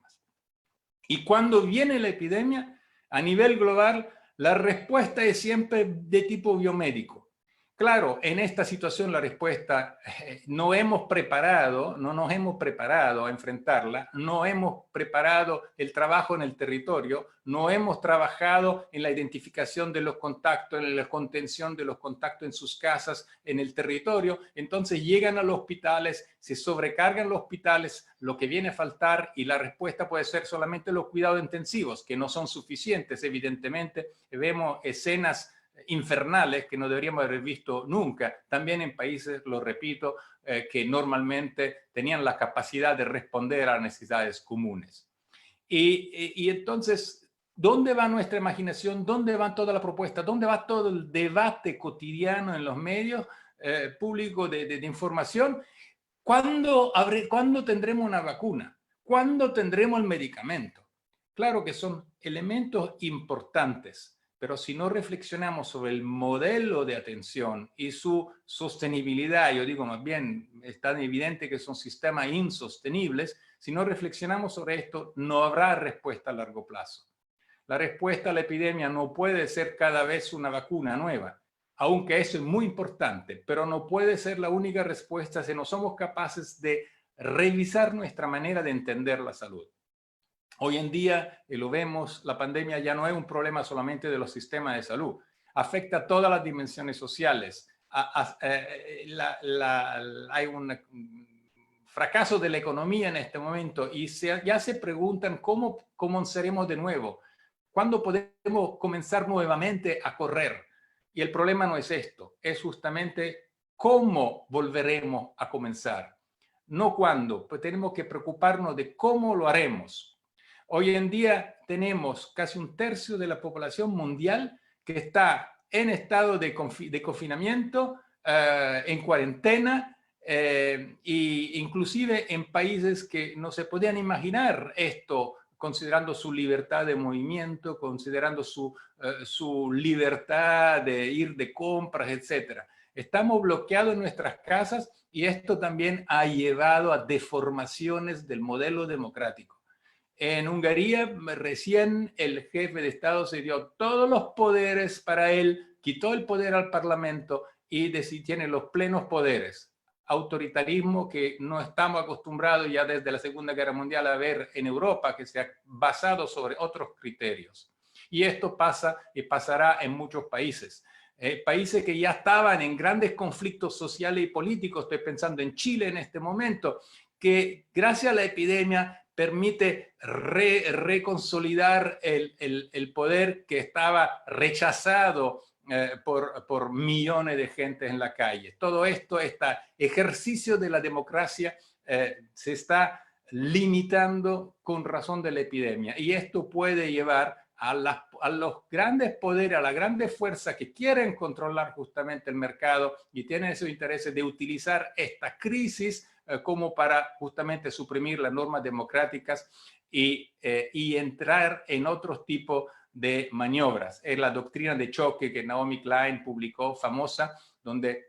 Y cuando viene la epidemia, a nivel global, la respuesta es siempre de tipo biomédico. Claro, en esta situación la respuesta no nos hemos preparado a enfrentarla, no hemos preparado el trabajo en el territorio, no hemos trabajado en la identificación de los contactos, en la contención de los contactos en sus casas, en el territorio. Entonces llegan a los hospitales, se sobrecargan los hospitales, lo que viene a faltar, y la respuesta puede ser solamente los cuidados intensivos, que no son suficientes, evidentemente. Vemos escenas infernales que no deberíamos haber visto nunca, también en países, lo repito, que normalmente tenían la capacidad de responder a necesidades comunes. Y entonces, ¿dónde va nuestra imaginación? ¿Dónde va toda la propuesta? ¿Dónde va todo el debate cotidiano en los medios públicos de información? ¿Cuándo tendremos una vacuna? ¿Cuándo tendremos el medicamento? Claro que son elementos importantes, pero si no reflexionamos sobre el modelo de atención y su sostenibilidad, yo digo más bien, es tan evidente que son sistemas insostenibles, si no reflexionamos sobre esto, no habrá respuesta a largo plazo. La respuesta a la epidemia no puede ser cada vez una vacuna nueva, aunque eso es muy importante, pero no puede ser la única respuesta si no somos capaces de revisar nuestra manera de entender la salud. Hoy en día, y lo vemos, la pandemia ya no es un problema solamente de los sistemas de salud, afecta a todas las dimensiones sociales. Hay un fracaso de la economía en este momento y ya se preguntan cómo comenzaremos de nuevo, cuándo podemos comenzar nuevamente a correr. Y el problema no es esto, es justamente cómo volveremos a comenzar, no cuándo, pues tenemos que preocuparnos de cómo lo haremos. Hoy en día tenemos casi un tercio de la población mundial que está en estado de confinamiento, en cuarentena, e inclusive en países que no se podían imaginar esto, considerando su libertad de movimiento, considerando su libertad de ir de compras, etc. Estamos bloqueados en nuestras casas y esto también ha llevado a deformaciones del modelo democrático. En Hungría, recién el jefe de Estado se dio todos los poderes para él, quitó el poder al Parlamento y tiene los plenos poderes. Autoritarismo que no estamos acostumbrados ya desde la Segunda Guerra Mundial a ver en Europa, que se ha basado sobre otros criterios. Y esto pasa y pasará en muchos países. Países que ya estaban en grandes conflictos sociales y políticos, estoy pensando en Chile en este momento, que gracias a la epidemia permite reconsolidar el poder que estaba rechazado por millones de gente en la calle. Todo esto, este ejercicio de la democracia se está limitando con razón de la epidemia. Y esto puede llevar a los grandes poderes, a las grandes fuerzas que quieren controlar justamente el mercado y tienen esos intereses de utilizar esta crisis como para justamente suprimir las normas democráticas y entrar en otros tipos de maniobras. Es la doctrina de choque que Naomi Klein publicó, famosa, donde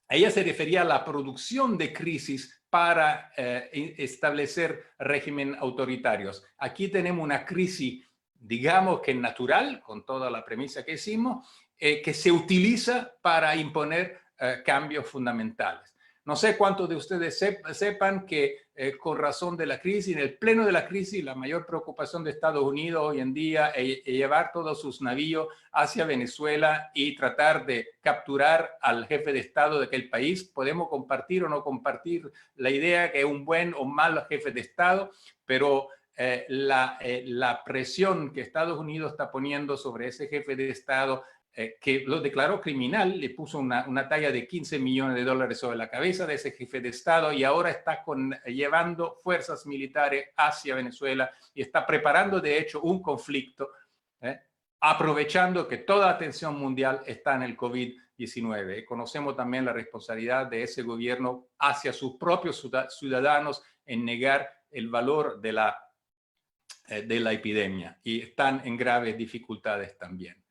ella se refería a la producción de crisis para establecer regímenes autoritarios. Aquí tenemos una crisis, digamos que natural, con toda la premisa que hicimos, que se utiliza para imponer cambios fundamentales. No sé cuántos de ustedes sepan que con razón de la crisis, en el pleno de la crisis, la mayor preocupación de Estados Unidos hoy en día es llevar todos sus navíos hacia Venezuela y tratar de capturar al jefe de Estado de aquel país. Podemos compartir o no compartir la idea que es un buen o mal jefe de Estado, pero la presión que Estados Unidos está poniendo sobre ese jefe de Estado, que lo declaró criminal, le puso una talla de $15 millones sobre la cabeza de ese jefe de Estado y ahora está llevando fuerzas militares hacia Venezuela y está preparando de hecho un conflicto, aprovechando que toda la atención mundial está en el COVID-19. Conocemos también la responsabilidad de ese gobierno hacia sus propios ciudadanos en negar el valor de la epidemia y están en graves dificultades también.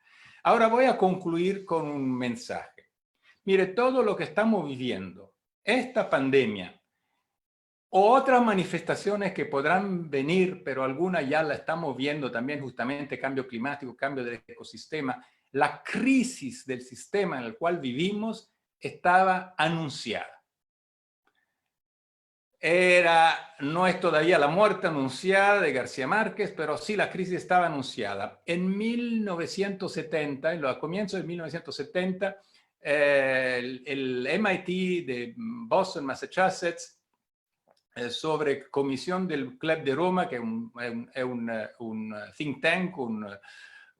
Ahora voy a concluir con un mensaje. Mire, todo lo que estamos viviendo, esta pandemia, o otras manifestaciones que podrán venir, pero algunas ya la estamos viendo también, justamente cambio climático, cambio del ecosistema, la crisis del sistema en el cual vivimos estaba anunciada. No es todavía la muerte anunciada de García Márquez, pero sí la crisis estaba anunciada. En 1970, en los comienzos de 1970, el MIT de Boston, Massachusetts, sobre comisión del Club de Roma, que es un think tank,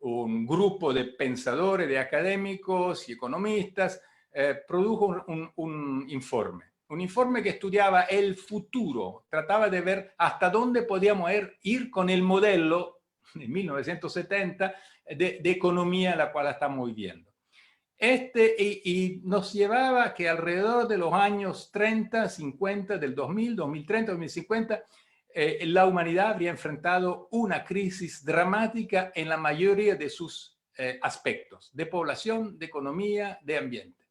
un grupo de pensadores, de académicos y economistas, produjo un informe que estudiaba el futuro, trataba de ver hasta dónde podíamos ir con el modelo de 1970 de economía a la cual estamos viviendo. Y nos llevaba que alrededor de los años 30, 50, del 2000, 2030, 2050, la humanidad habría enfrentado una crisis dramática en la mayoría de sus aspectos, de población, de economía, de ambiente.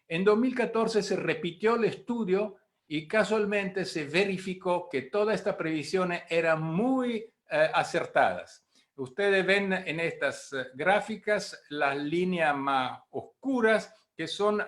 En 2014 se repitió el estudio y casualmente se verificó que todas estas previsiones eran muy acertadas. Ustedes ven en estas gráficas las líneas más oscuras, que son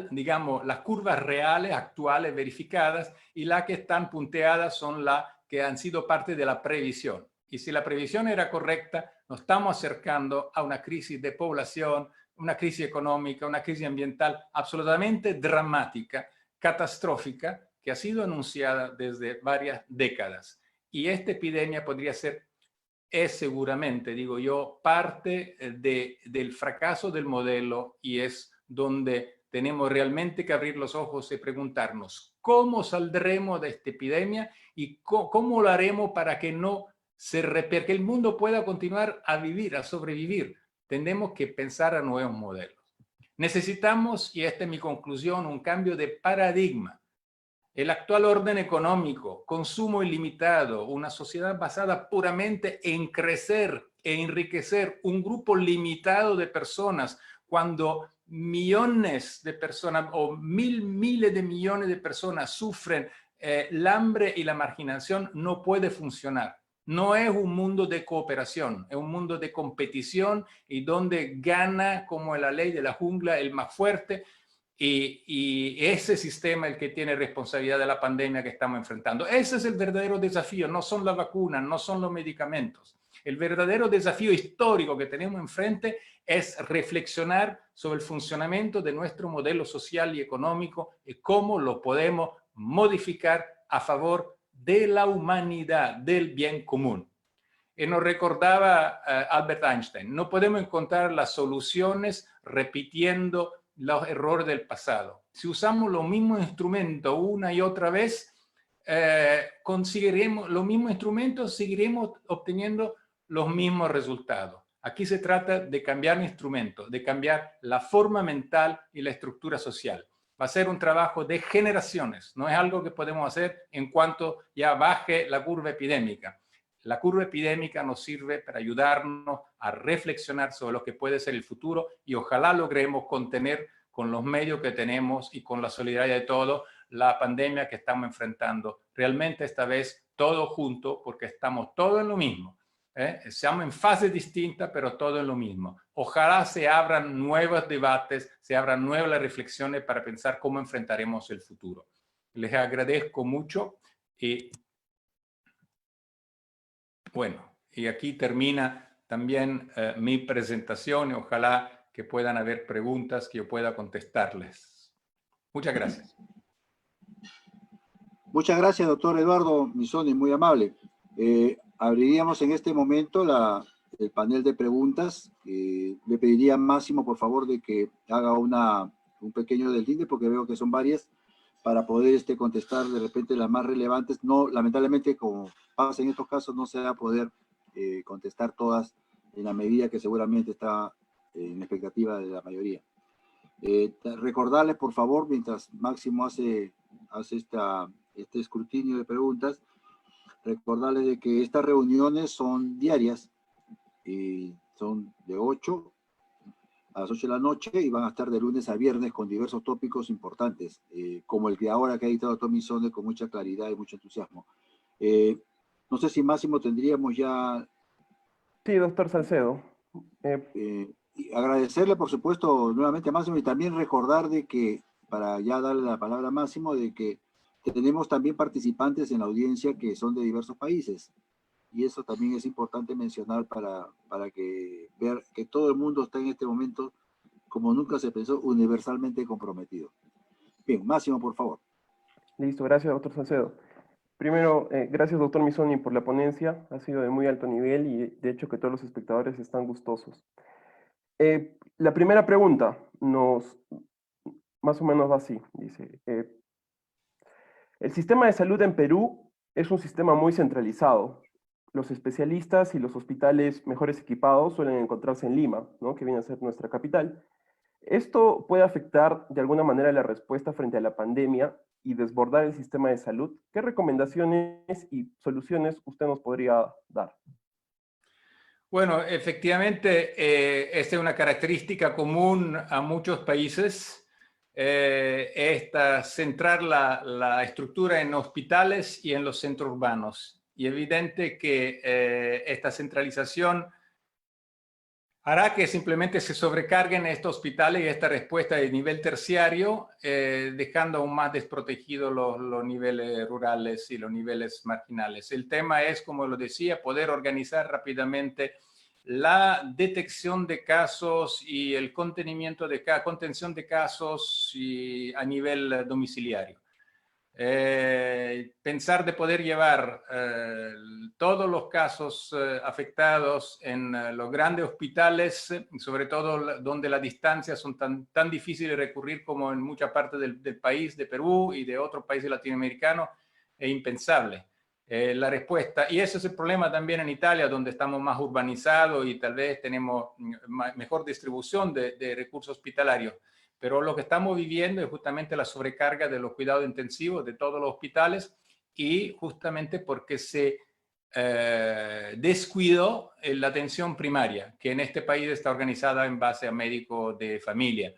digamos, las curvas reales actuales verificadas, y las que están punteadas son las que han sido parte de la previsión. Y si la previsión era correcta, nos estamos acercando a una crisis de población, una crisis económica, una crisis ambiental absolutamente dramática, catastrófica, que ha sido anunciada desde varias décadas. Y esta epidemia podría ser, es seguramente, digo yo, parte del fracaso del modelo, y es donde tenemos realmente que abrir los ojos y preguntarnos cómo saldremos de esta epidemia y cómo lo haremos para que que el mundo pueda continuar a vivir, a sobrevivir. Tenemos que pensar a nuevos modelos. Necesitamos, y esta es mi conclusión, un cambio de paradigma. El actual orden económico, consumo ilimitado, una sociedad basada puramente en crecer e enriquecer un grupo limitado de personas, cuando millones de personas o miles de millones de personas sufren el hambre y la marginación, no puede funcionar. No es un mundo de cooperación, es un mundo de competición, y donde gana, como en la ley de la jungla, el más fuerte. Y ese sistema es el que tiene responsabilidad de la pandemia que estamos enfrentando. Ese es el verdadero desafío, no son las vacunas, no son los medicamentos. El verdadero desafío histórico que tenemos enfrente es reflexionar sobre el funcionamiento de nuestro modelo social y económico y cómo lo podemos modificar a favor de la humanidad, del bien común. Y nos recordaba Albert Einstein, no podemos encontrar las soluciones repitiendo los errores del pasado. Si usamos los mismos instrumentos una y otra vez, conseguiremos los mismos instrumentos, seguiremos obteniendo los mismos resultados. Aquí se trata de cambiar instrumentos, de cambiar la forma mental y la estructura social. Va a ser un trabajo de generaciones, no es algo que podemos hacer en cuanto ya baje la curva epidémica. La curva epidémica nos sirve para ayudarnos a reflexionar sobre lo que puede ser el futuro, y ojalá logremos contener con los medios que tenemos y con la solidaridad de todos la pandemia que estamos enfrentando. Realmente esta vez todos juntos, porque estamos todos en lo mismo. Estamos en fases distintas, pero todo en lo mismo. Ojalá se abran nuevos debates, se abran nuevas reflexiones para pensar cómo enfrentaremos el futuro. Les agradezco mucho y bueno, y aquí termina también mi presentación, y ojalá que puedan haber preguntas que yo pueda contestarles. Muchas gracias. Muchas gracias, doctor Eduardo Missoni, muy amable. Abriríamos en este momento el panel de preguntas. Le pediría a Máximo, por favor, de que haga un pequeño deslinde, porque veo que son varias, para poder contestar de repente las más relevantes. No, lamentablemente, como pasa en estos casos, no se va a poder contestar todas en la medida que seguramente está en expectativa de la mayoría. Recordarles, por favor, mientras Máximo hace este escrutinio de preguntas, recordarles de que estas reuniones son diarias, son de 8 a las 8 de la noche, y van a estar de lunes a viernes con diversos tópicos importantes, como el que ahora que ha editado Tommy Sonde con mucha claridad y mucho entusiasmo. No sé si Máximo tendríamos ya... Sí, doctor Salcedo. Y agradecerle, por supuesto, nuevamente a Máximo, y también recordar de que, para ya darle la palabra a Máximo, de que tenemos también participantes en la audiencia que son de diversos países, y eso también es importante mencionar para que ver que todo el mundo está en este momento, como nunca se pensó, universalmente comprometido. Bien, Máximo, por favor. Listo, gracias, doctor Salcedo. Primero, gracias, doctor Misoni, por la ponencia. Ha sido de muy alto nivel y de hecho que todos los espectadores están gustosos. La primera pregunta más o menos va así. Dice, el sistema de salud en Perú es un sistema muy centralizado. Los especialistas y los hospitales mejores equipados suelen encontrarse en Lima, ¿no?, que viene a ser nuestra capital. ¿Esto puede afectar de alguna manera la respuesta frente a la pandemia y desbordar el sistema de salud? ¿Qué recomendaciones y soluciones usted nos podría dar? Bueno, efectivamente, esta es una característica común a muchos países, centrar la estructura en hospitales y en los centros urbanos. Y evidente que esta centralización hará que simplemente se sobrecarguen estos hospitales y esta respuesta de nivel terciario, dejando aún más desprotegidos los niveles rurales y los niveles marginales. El tema es, como lo decía, poder organizar rápidamente la detección de casos y el contención de casos a nivel domiciliario. Pensar de poder llevar todos los casos afectados en los grandes hospitales, sobre todo donde las distancias son tan difíciles de recurrir como en mucha parte del país, de Perú y de otros países latinoamericanos, es impensable. La respuesta, y ese es el problema también en Italia, donde estamos más urbanizados y tal vez tenemos mejor distribución de recursos hospitalarios. Pero lo que estamos viviendo es justamente la sobrecarga de los cuidados intensivos de todos los hospitales y justamente porque se descuidó la atención primaria, que en este país está organizada en base a médicos de familia.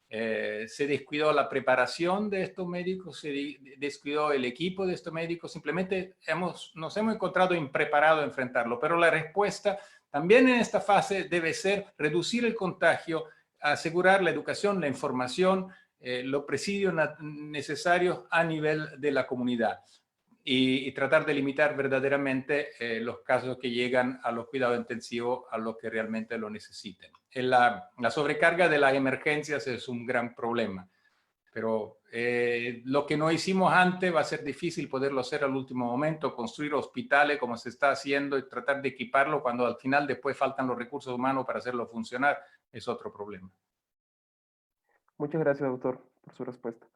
Se descuidó la preparación de estos médicos, se descuidó el equipo de estos médicos, simplemente nos hemos encontrado impreparados a enfrentarlo, pero la respuesta también en esta fase debe ser reducir el contagio, asegurar la educación, la información, los presidios necesarios a nivel de la comunidad y tratar de limitar verdaderamente los casos que llegan a los cuidados intensivos a los que realmente lo necesiten. La sobrecarga de las emergencias es un gran problema, pero lo que no hicimos antes va a ser difícil poderlo hacer al último momento, construir hospitales como se está haciendo y tratar de equiparlo cuando al final después faltan los recursos humanos para hacerlo funcionar, es otro problema. Muchas gracias, doctor, por su respuesta.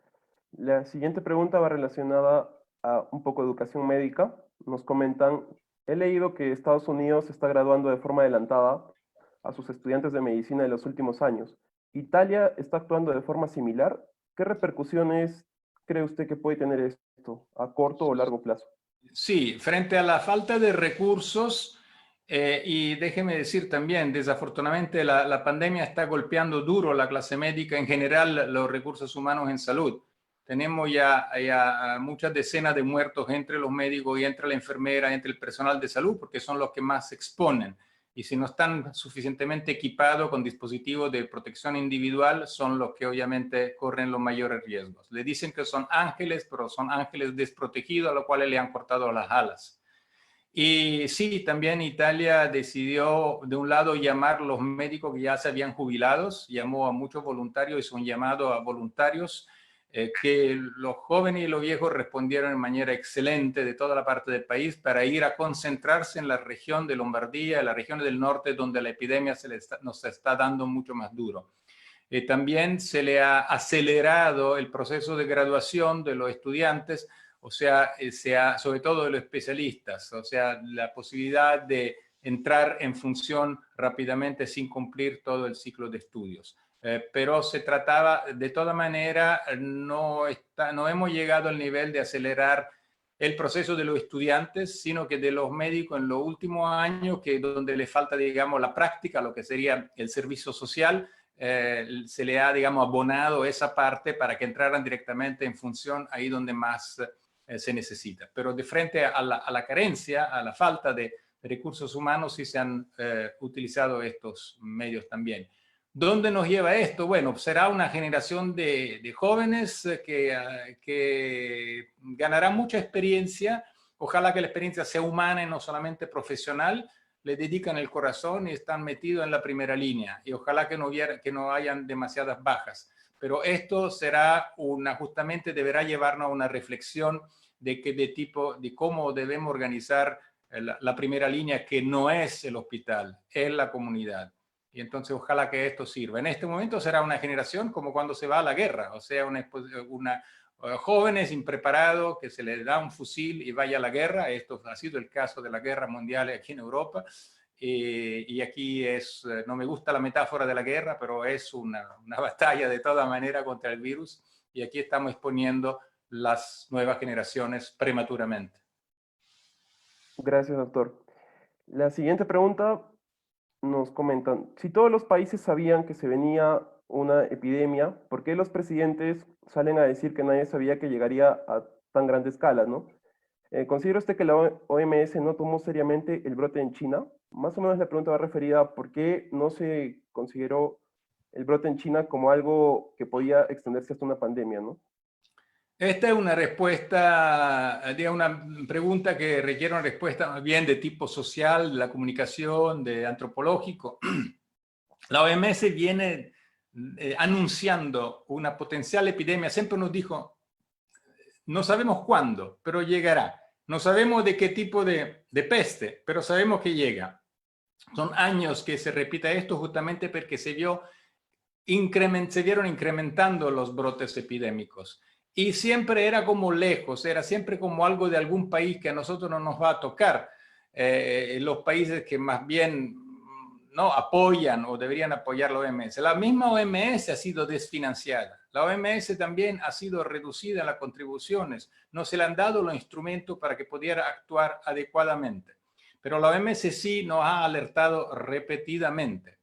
La siguiente pregunta va relacionada a un poco de educación médica. Nos comentan, he leído que Estados Unidos está graduando de forma adelantada a sus estudiantes de medicina de los últimos años. ¿Italia está actuando de forma similar? ¿Qué repercusiones cree usted que puede tener esto a corto o largo plazo? Sí, frente a la falta de recursos, y déjeme decir también, desafortunadamente la pandemia está golpeando duro a la clase médica, en general los recursos humanos en salud. Tenemos ya muchas decenas de muertos entre los médicos y entre la enfermera, entre el personal de salud, porque son los que más se exponen. Y si no están suficientemente equipados con dispositivos de protección individual, son los que obviamente corren los mayores riesgos. Le dicen que son ángeles, pero son ángeles desprotegidos a los cuales le han cortado las alas. Y sí, también Italia decidió, de un lado, llamar a los médicos que ya se habían jubilados, llamó a muchos voluntarios, hizo un llamado a voluntarios, que los jóvenes y los viejos respondieron de manera excelente de toda la parte del país para ir a concentrarse en la región de Lombardía, en la región del norte, donde la epidemia nos está dando mucho más duro. También se le ha acelerado el proceso de graduación de los estudiantes, o sea, sobre todo de los especialistas, o sea, la posibilidad de entrar en función rápidamente sin cumplir todo el ciclo de estudios. Pero se trataba, de toda manera, no hemos llegado al nivel de acelerar el proceso de los estudiantes, sino que de los médicos en los últimos años, que donde le falta, digamos, la práctica, lo que sería el servicio social, se le ha, digamos, abonado esa parte para que entraran directamente en función ahí donde más se necesita. Pero de frente a la carencia, a la falta de recursos humanos, sí se han utilizado estos medios también. ¿Dónde nos lleva esto? Bueno, será una generación de jóvenes que ganarán mucha experiencia. Ojalá que la experiencia sea humana y no solamente profesional. Le dedican el corazón y están metidos en la primera línea. Y ojalá que no hayan demasiadas bajas. pero esto será justamente deberá llevarnos a una reflexión de cómo debemos organizar la primera línea, que no es el hospital, es la comunidad. Y entonces ojalá que esto sirva. En este momento será una generación como cuando se va a la guerra, o sea, jóvenes impreparados que se les da un fusil y vaya a la guerra. Esto ha sido el caso de la guerra mundial aquí en Europa. Y aquí no me gusta la metáfora de la guerra, pero es una batalla de toda manera contra el virus. Y aquí estamos exponiendo las nuevas generaciones prematuramente. Gracias, doctor. La siguiente pregunta nos comentan, si todos los países sabían que se venía una epidemia, ¿por qué los presidentes salen a decir que nadie sabía que llegaría a tan grande escala, ¿no? ¿Considera usted que la OMS no tomó seriamente el brote en China? Más o menos la pregunta va referida a por qué no se consideró el brote en China como algo que podía extenderse hasta una pandemia, ¿no? Esta es una respuesta, una pregunta que requiere una respuesta más bien de tipo social, de la comunicación, de antropológico. La OMS viene anunciando una potencial epidemia. Siempre nos dijo, no sabemos cuándo, pero llegará. No sabemos de qué tipo de peste, pero sabemos que llega. Son años que se repite esto justamente porque se vieron incrementando los brotes epidémicos. Y siempre era como lejos, era siempre como algo de algún país que a nosotros no nos va a tocar. Los países que más bien no apoyan o deberían apoyar la OMS. La misma OMS ha sido desfinanciada. La OMS también ha sido reducida en las contribuciones. No se le han dado los instrumentos para que pudiera actuar adecuadamente. Pero la OMS sí nos ha alertado repetidamente.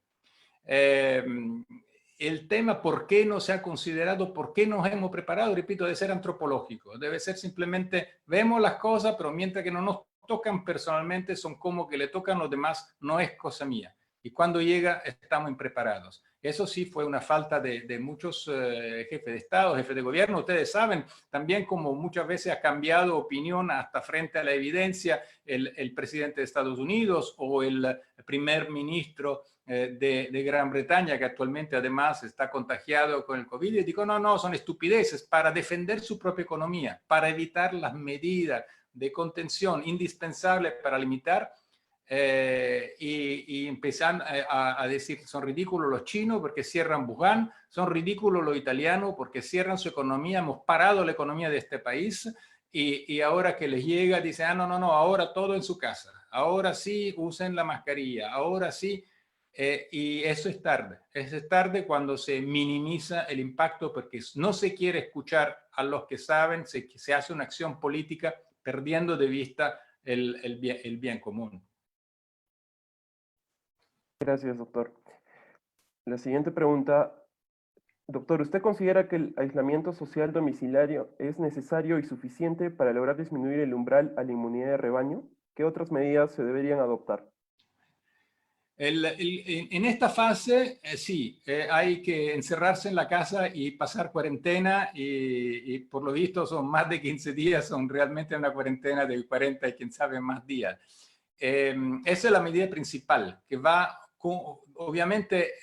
El tema, ¿por qué no se ha considerado? ¿Por qué nos hemos preparado? Repito, debe ser antropológico. Debe ser simplemente, vemos las cosas, pero mientras que no nos tocan personalmente, son como que le tocan a los demás, no es cosa mía. Y cuando llega, estamos impreparados. Eso sí fue una falta de muchos jefes de Estado, jefes de gobierno. Ustedes saben también como muchas veces ha cambiado opinión hasta frente a la evidencia el presidente de Estados Unidos o el primer ministro de Gran Bretaña, que actualmente además está contagiado con el COVID, y dijo, no, son estupideces, para defender su propia economía, para evitar las medidas de contención indispensables para limitar, y empiezan a decir que son ridículos los chinos porque cierran Wuhan, son ridículos los italianos porque cierran su economía, hemos parado la economía de este país, y ahora que les llega dicen, no, ahora todo en su casa, ahora sí usen la mascarilla, ahora sí. Y eso es tarde cuando se minimiza el impacto porque no se quiere escuchar a los que saben, se hace una acción política perdiendo de vista el bien común. Gracias, doctor. La siguiente pregunta, doctor, ¿usted considera que el aislamiento social domiciliario es necesario y suficiente para lograr disminuir el umbral a la inmunidad de rebaño? ¿Qué otras medidas se deberían adoptar? En esta fase, sí, hay que encerrarse en la casa y pasar cuarentena y por lo visto son más de 15 días, son realmente una cuarentena de 40 y quién sabe más días. Esa es la medida principal, que va, obviamente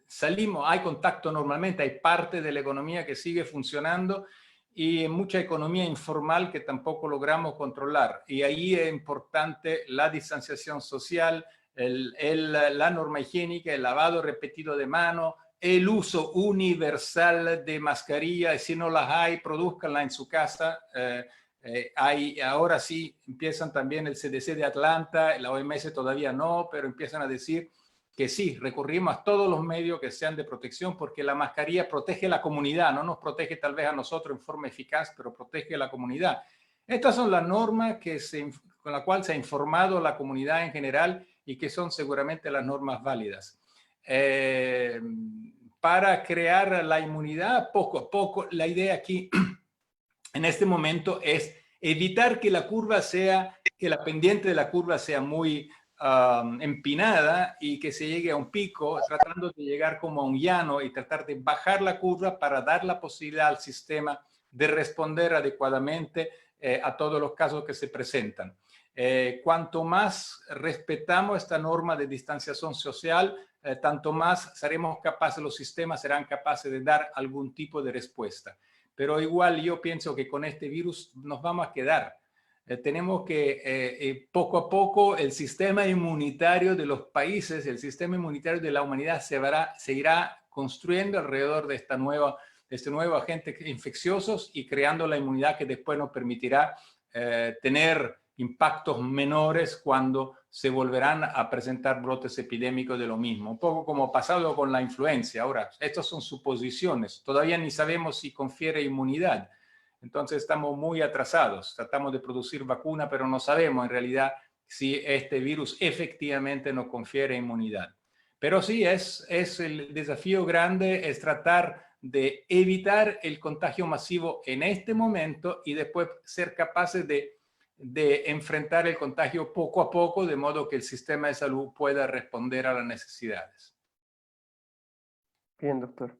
salimos, hay contacto normalmente, hay parte de la economía que sigue funcionando y mucha economía informal que tampoco logramos controlar. Y ahí es importante la distanciación social, la norma higiénica, el lavado repetido de manos, el uso universal de mascarillas, si no las hay, produzcanlas en su casa. Ahora sí empiezan también el CDC de Atlanta, la OMS todavía no, pero empiezan a decir que sí, recurrimos a todos los medios que sean de protección porque la mascarilla protege a la comunidad, no nos protege tal vez a nosotros en forma eficaz, pero protege a la comunidad. Estas son las normas con las cuales se ha informado la comunidad en general y que son seguramente las normas válidas. Para crear la inmunidad, poco a poco, la idea aquí en este momento es evitar que que la pendiente de la curva sea muy empinada y que se llegue a un pico, tratando de llegar como a un llano y tratar de bajar la curva para dar la posibilidad al sistema de responder adecuadamente a todos los casos que se presentan. Cuanto más respetamos esta norma de distanciación social, tanto más seremos capaces, los sistemas serán capaces de dar algún tipo de respuesta. Pero igual yo pienso que con este virus nos vamos a quedar. Tenemos que poco a poco el sistema inmunitario de los países, el sistema inmunitario de la humanidad se irá construyendo alrededor de este nuevo agente infecciosos y creando la inmunidad que después nos permitirá tener impactos menores cuando se volverán a presentar brotes epidémicos de lo mismo. Un poco como ha pasado con la influencia. Ahora, estas son suposiciones. Todavía ni sabemos si confiere inmunidad. Entonces estamos muy atrasados. Tratamos de producir vacuna, pero no sabemos en realidad si este virus efectivamente nos confiere inmunidad. Pero sí, es el desafío grande, es tratar de evitar el contagio masivo en este momento y después ser capaces de enfrentar el contagio poco a poco, de modo que el sistema de salud pueda responder a las necesidades. Bien, doctor.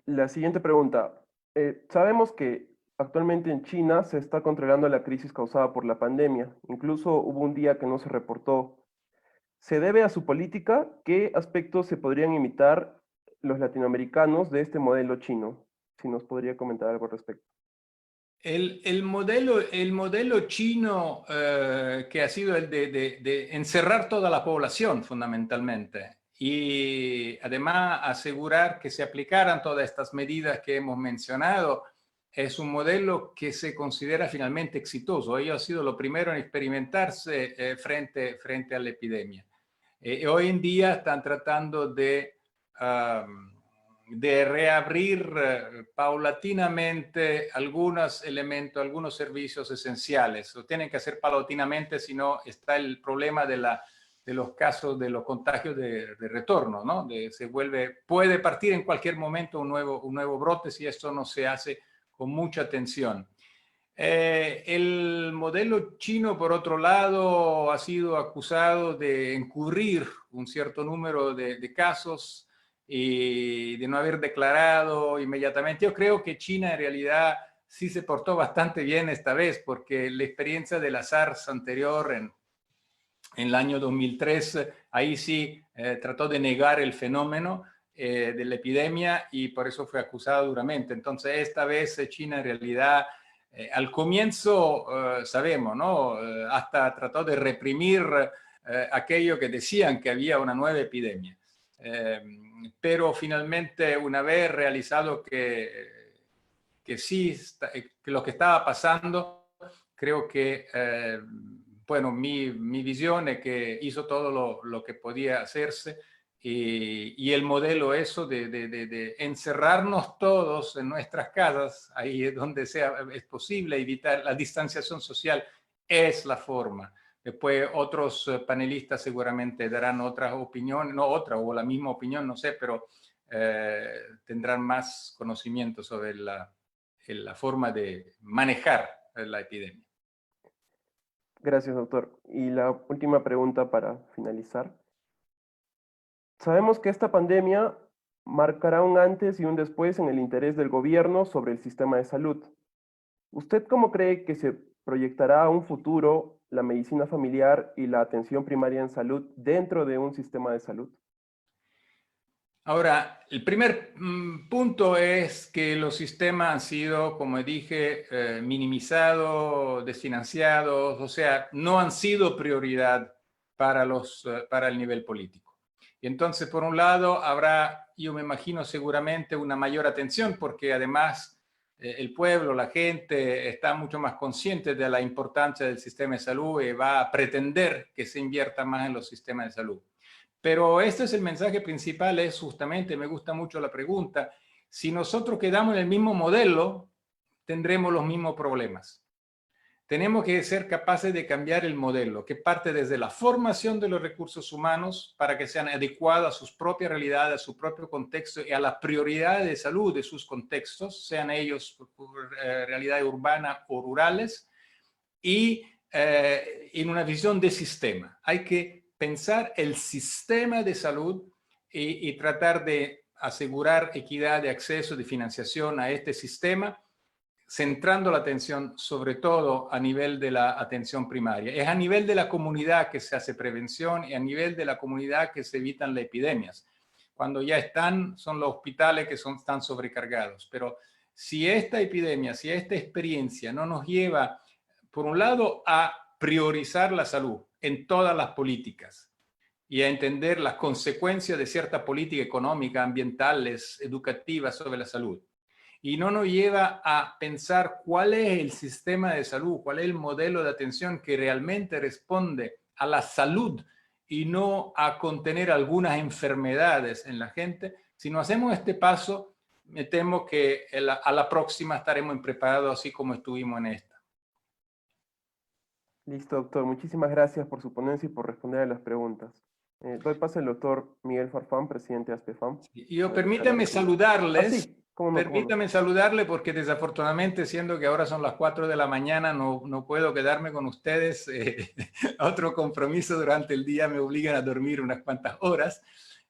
La siguiente pregunta. Sabemos que actualmente en China se está controlando la crisis causada por la pandemia. Incluso hubo un día que no se reportó. ¿Se debe a su política? ¿Qué aspectos se podrían imitar los latinoamericanos de este modelo chino? Si nos podría comentar algo al respecto. El modelo chino que ha sido el de encerrar toda la población fundamentalmente y además asegurar que se aplicaran todas estas medidas que hemos mencionado, es un modelo que se considera finalmente exitoso. Ellos han sido lo primero en experimentarse frente a la epidemia. Hoy en día están tratando de reabrir paulatinamente algunos elementos, algunos servicios esenciales. Lo tienen que hacer paulatinamente, si no está el problema de los casos de los contagios de retorno, ¿no? Puede partir en cualquier momento un nuevo brote si esto no se hace con mucha atención. El modelo chino, por otro lado, ha sido acusado de encubrir un cierto número de casos y de no haber declarado inmediatamente. Yo creo que China en realidad sí se portó bastante bien esta vez, porque la experiencia de la SARS anterior en el año 2003, ahí sí trató de negar el fenómeno de la epidemia y por eso fue acusado duramente. Entonces esta vez China en realidad al comienzo sabemos, ¿no? Hasta trató de reprimir aquello que decían que había una nueva epidemia. Pero finalmente, una vez realizado que sí, que lo que estaba pasando, creo que, bueno, mi visión es que hizo todo lo que podía hacerse y el modelo eso de encerrarnos todos en nuestras casas, ahí es donde es posible evitar la distanciación social, es la forma. Después otros panelistas seguramente darán otras opiniones, no otra o la misma opinión, no sé, pero tendrán más conocimiento sobre la forma de manejar la epidemia. Gracias, doctor. Y la última pregunta para finalizar. Sabemos que esta pandemia marcará un antes y un después en el interés del gobierno sobre el sistema de salud. ¿Usted cómo cree que se proyectará a un futuro la medicina familiar y la atención primaria en salud dentro de un sistema de salud? Ahora, el primer punto es que los sistemas han sido, como dije, minimizados, desfinanciados, o sea, no han sido prioridad para el nivel político. Y entonces, por un lado, habrá, yo me imagino seguramente, una mayor atención, porque además el pueblo, la gente, está mucho más consciente de la importancia del sistema de salud y va a pretender que se invierta más en los sistemas de salud. Pero este es el mensaje principal, es justamente, me gusta mucho la pregunta, si nosotros quedamos en el mismo modelo, tendremos los mismos problemas. Tenemos que ser capaces de cambiar el modelo, que parte desde la formación de los recursos humanos para que sean adecuados a sus propias realidades, a su propio contexto y a las prioridades de salud de sus contextos, sean ellos realidades urbanas o rurales, y en una visión de sistema. Hay que pensar el sistema de salud y tratar de asegurar equidad de acceso, de financiación a este sistema, centrando la atención sobre todo a nivel de la atención primaria. Es a nivel de la comunidad que se hace prevención y a nivel de la comunidad que se evitan las epidemias. Cuando ya son los hospitales que están sobrecargados. Pero si esta epidemia, si esta experiencia no nos lleva, por un lado, a priorizar la salud en todas las políticas y a entender las consecuencias de cierta política económica, ambientales, educativas sobre la salud, y no nos lleva a pensar cuál es el sistema de salud, cuál es el modelo de atención que realmente responde a la salud y no a contener algunas enfermedades en la gente. Si no hacemos este paso, me temo que a la próxima estaremos preparados así como estuvimos en esta. Listo, doctor. Muchísimas gracias por su ponencia y por responder a las preguntas. Doy paso al doctor Miguel Farfán, presidente de ASPEFAM. Y yo permítame saludarles. Sí. ¿Cómo no? Permítame saludarle porque desafortunadamente, siendo que ahora son las 4 de la mañana, no puedo quedarme con ustedes. Otro compromiso durante el día me obligan a dormir unas cuantas horas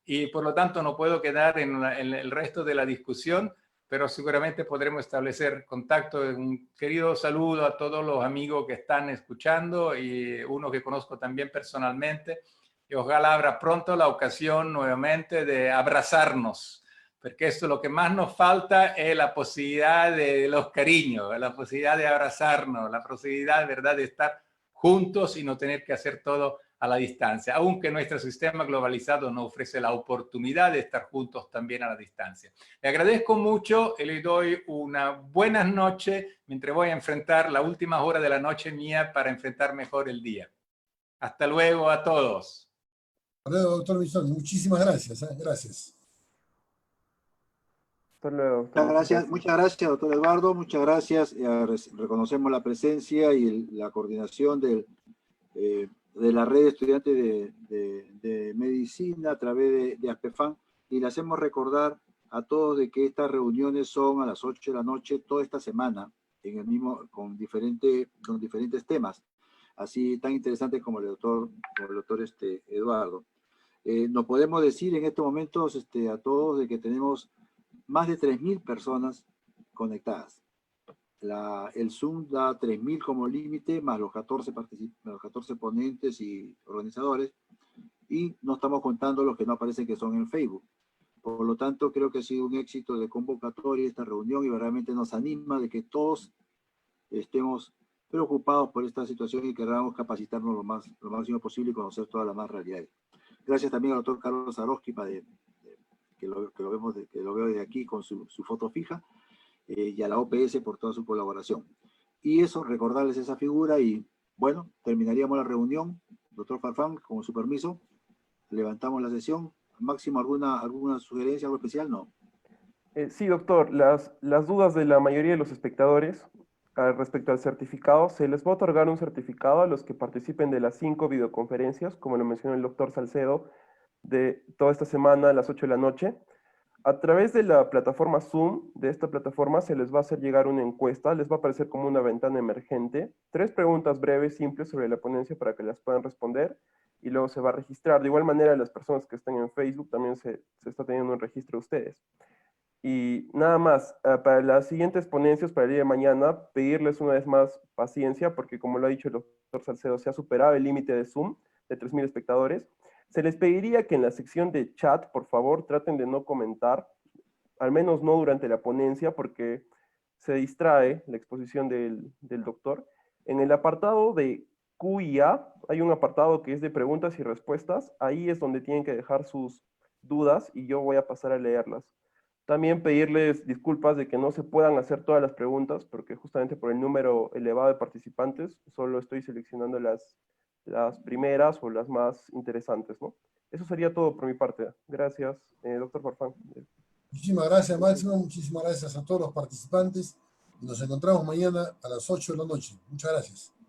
y por lo tanto no puedo quedar en el resto de la discusión, pero seguramente podremos establecer contacto. Un querido saludo a todos los amigos que están escuchando y uno que conozco también personalmente. Y ojalá habrá pronto la ocasión nuevamente de abrazarnos, porque esto lo que más nos falta es la posibilidad de los cariños, la posibilidad de abrazarnos, la posibilidad, ¿verdad?, de estar juntos y no tener que hacer todo a la distancia, aunque nuestro sistema globalizado nos ofrece la oportunidad de estar juntos también a la distancia. Le agradezco mucho y le doy una buenas noches mientras voy a enfrentar la última hora de la noche mía para enfrentar mejor el día. Hasta luego a todos. Hasta luego, doctor Bisoni. Muchísimas gracias. Gracias. Hasta luego, doctor. Muchas gracias, doctor Eduardo. Muchas gracias. Reconocemos la presencia y la coordinación de la red de estudiantes de medicina a través de ASPEFAM, y le hacemos recordar a todos de que estas reuniones son a las 8 de la noche toda esta semana, con diferentes temas, así tan interesantes como el doctor Eduardo. Nos podemos decir en estos momentos a todos de que tenemos más de 3.000 personas conectadas. El Zoom da 3.000 como límite, más los 14 ponentes y organizadores, y no estamos contando los que no aparecen, que son en Facebook. Por lo tanto, creo que ha sido un éxito de convocatoria esta reunión y realmente nos anima de que todos estemos preocupados por esta situación y queramos capacitarnos lo máximo posible y conocer todas las más realidades. Gracias también al doctor Carlos Aroski, que lo veo desde aquí con su foto fija, y a la OPS por toda su colaboración. Y eso, recordarles esa figura y, bueno, terminaríamos la reunión. Doctor Farfán, con su permiso, levantamos la sesión. Máximo, ¿alguna sugerencia, algo especial? No. Sí, doctor. Las dudas de la mayoría de los espectadores respecto al certificado, se les va a otorgar un certificado a los que participen de las 5 videoconferencias, como lo mencionó el doctor Salcedo, de toda esta semana a las 8 de la noche. A través de la plataforma Zoom, de esta plataforma, se les va a hacer llegar una encuesta, les va a aparecer como una ventana emergente, 3 preguntas breves, simples sobre la ponencia para que las puedan responder, y luego se va a registrar. De igual manera, las personas que están en Facebook también se está teniendo un registro de ustedes. Y nada más, para las siguientes ponencias, para el día de mañana, pedirles una vez más paciencia, porque como lo ha dicho el doctor Salcedo, se ha superado el límite de Zoom de 3.000 espectadores. Se les pediría que en la sección de chat, por favor, traten de no comentar, al menos no durante la ponencia, porque se distrae la exposición del doctor. En el apartado de Q y A, hay un apartado que es de preguntas y respuestas. Ahí es donde tienen que dejar sus dudas y yo voy a pasar a leerlas. También pedirles disculpas de que no se puedan hacer todas las preguntas, porque justamente por el número elevado de participantes, solo estoy seleccionando las primeras o las más interesantes, ¿no? Eso sería todo por mi parte. Gracias, doctor Farfán. Muchísimas gracias, Máximo. Muchísimas gracias a todos los participantes. Nos encontramos mañana a las 8 de la noche. Muchas gracias.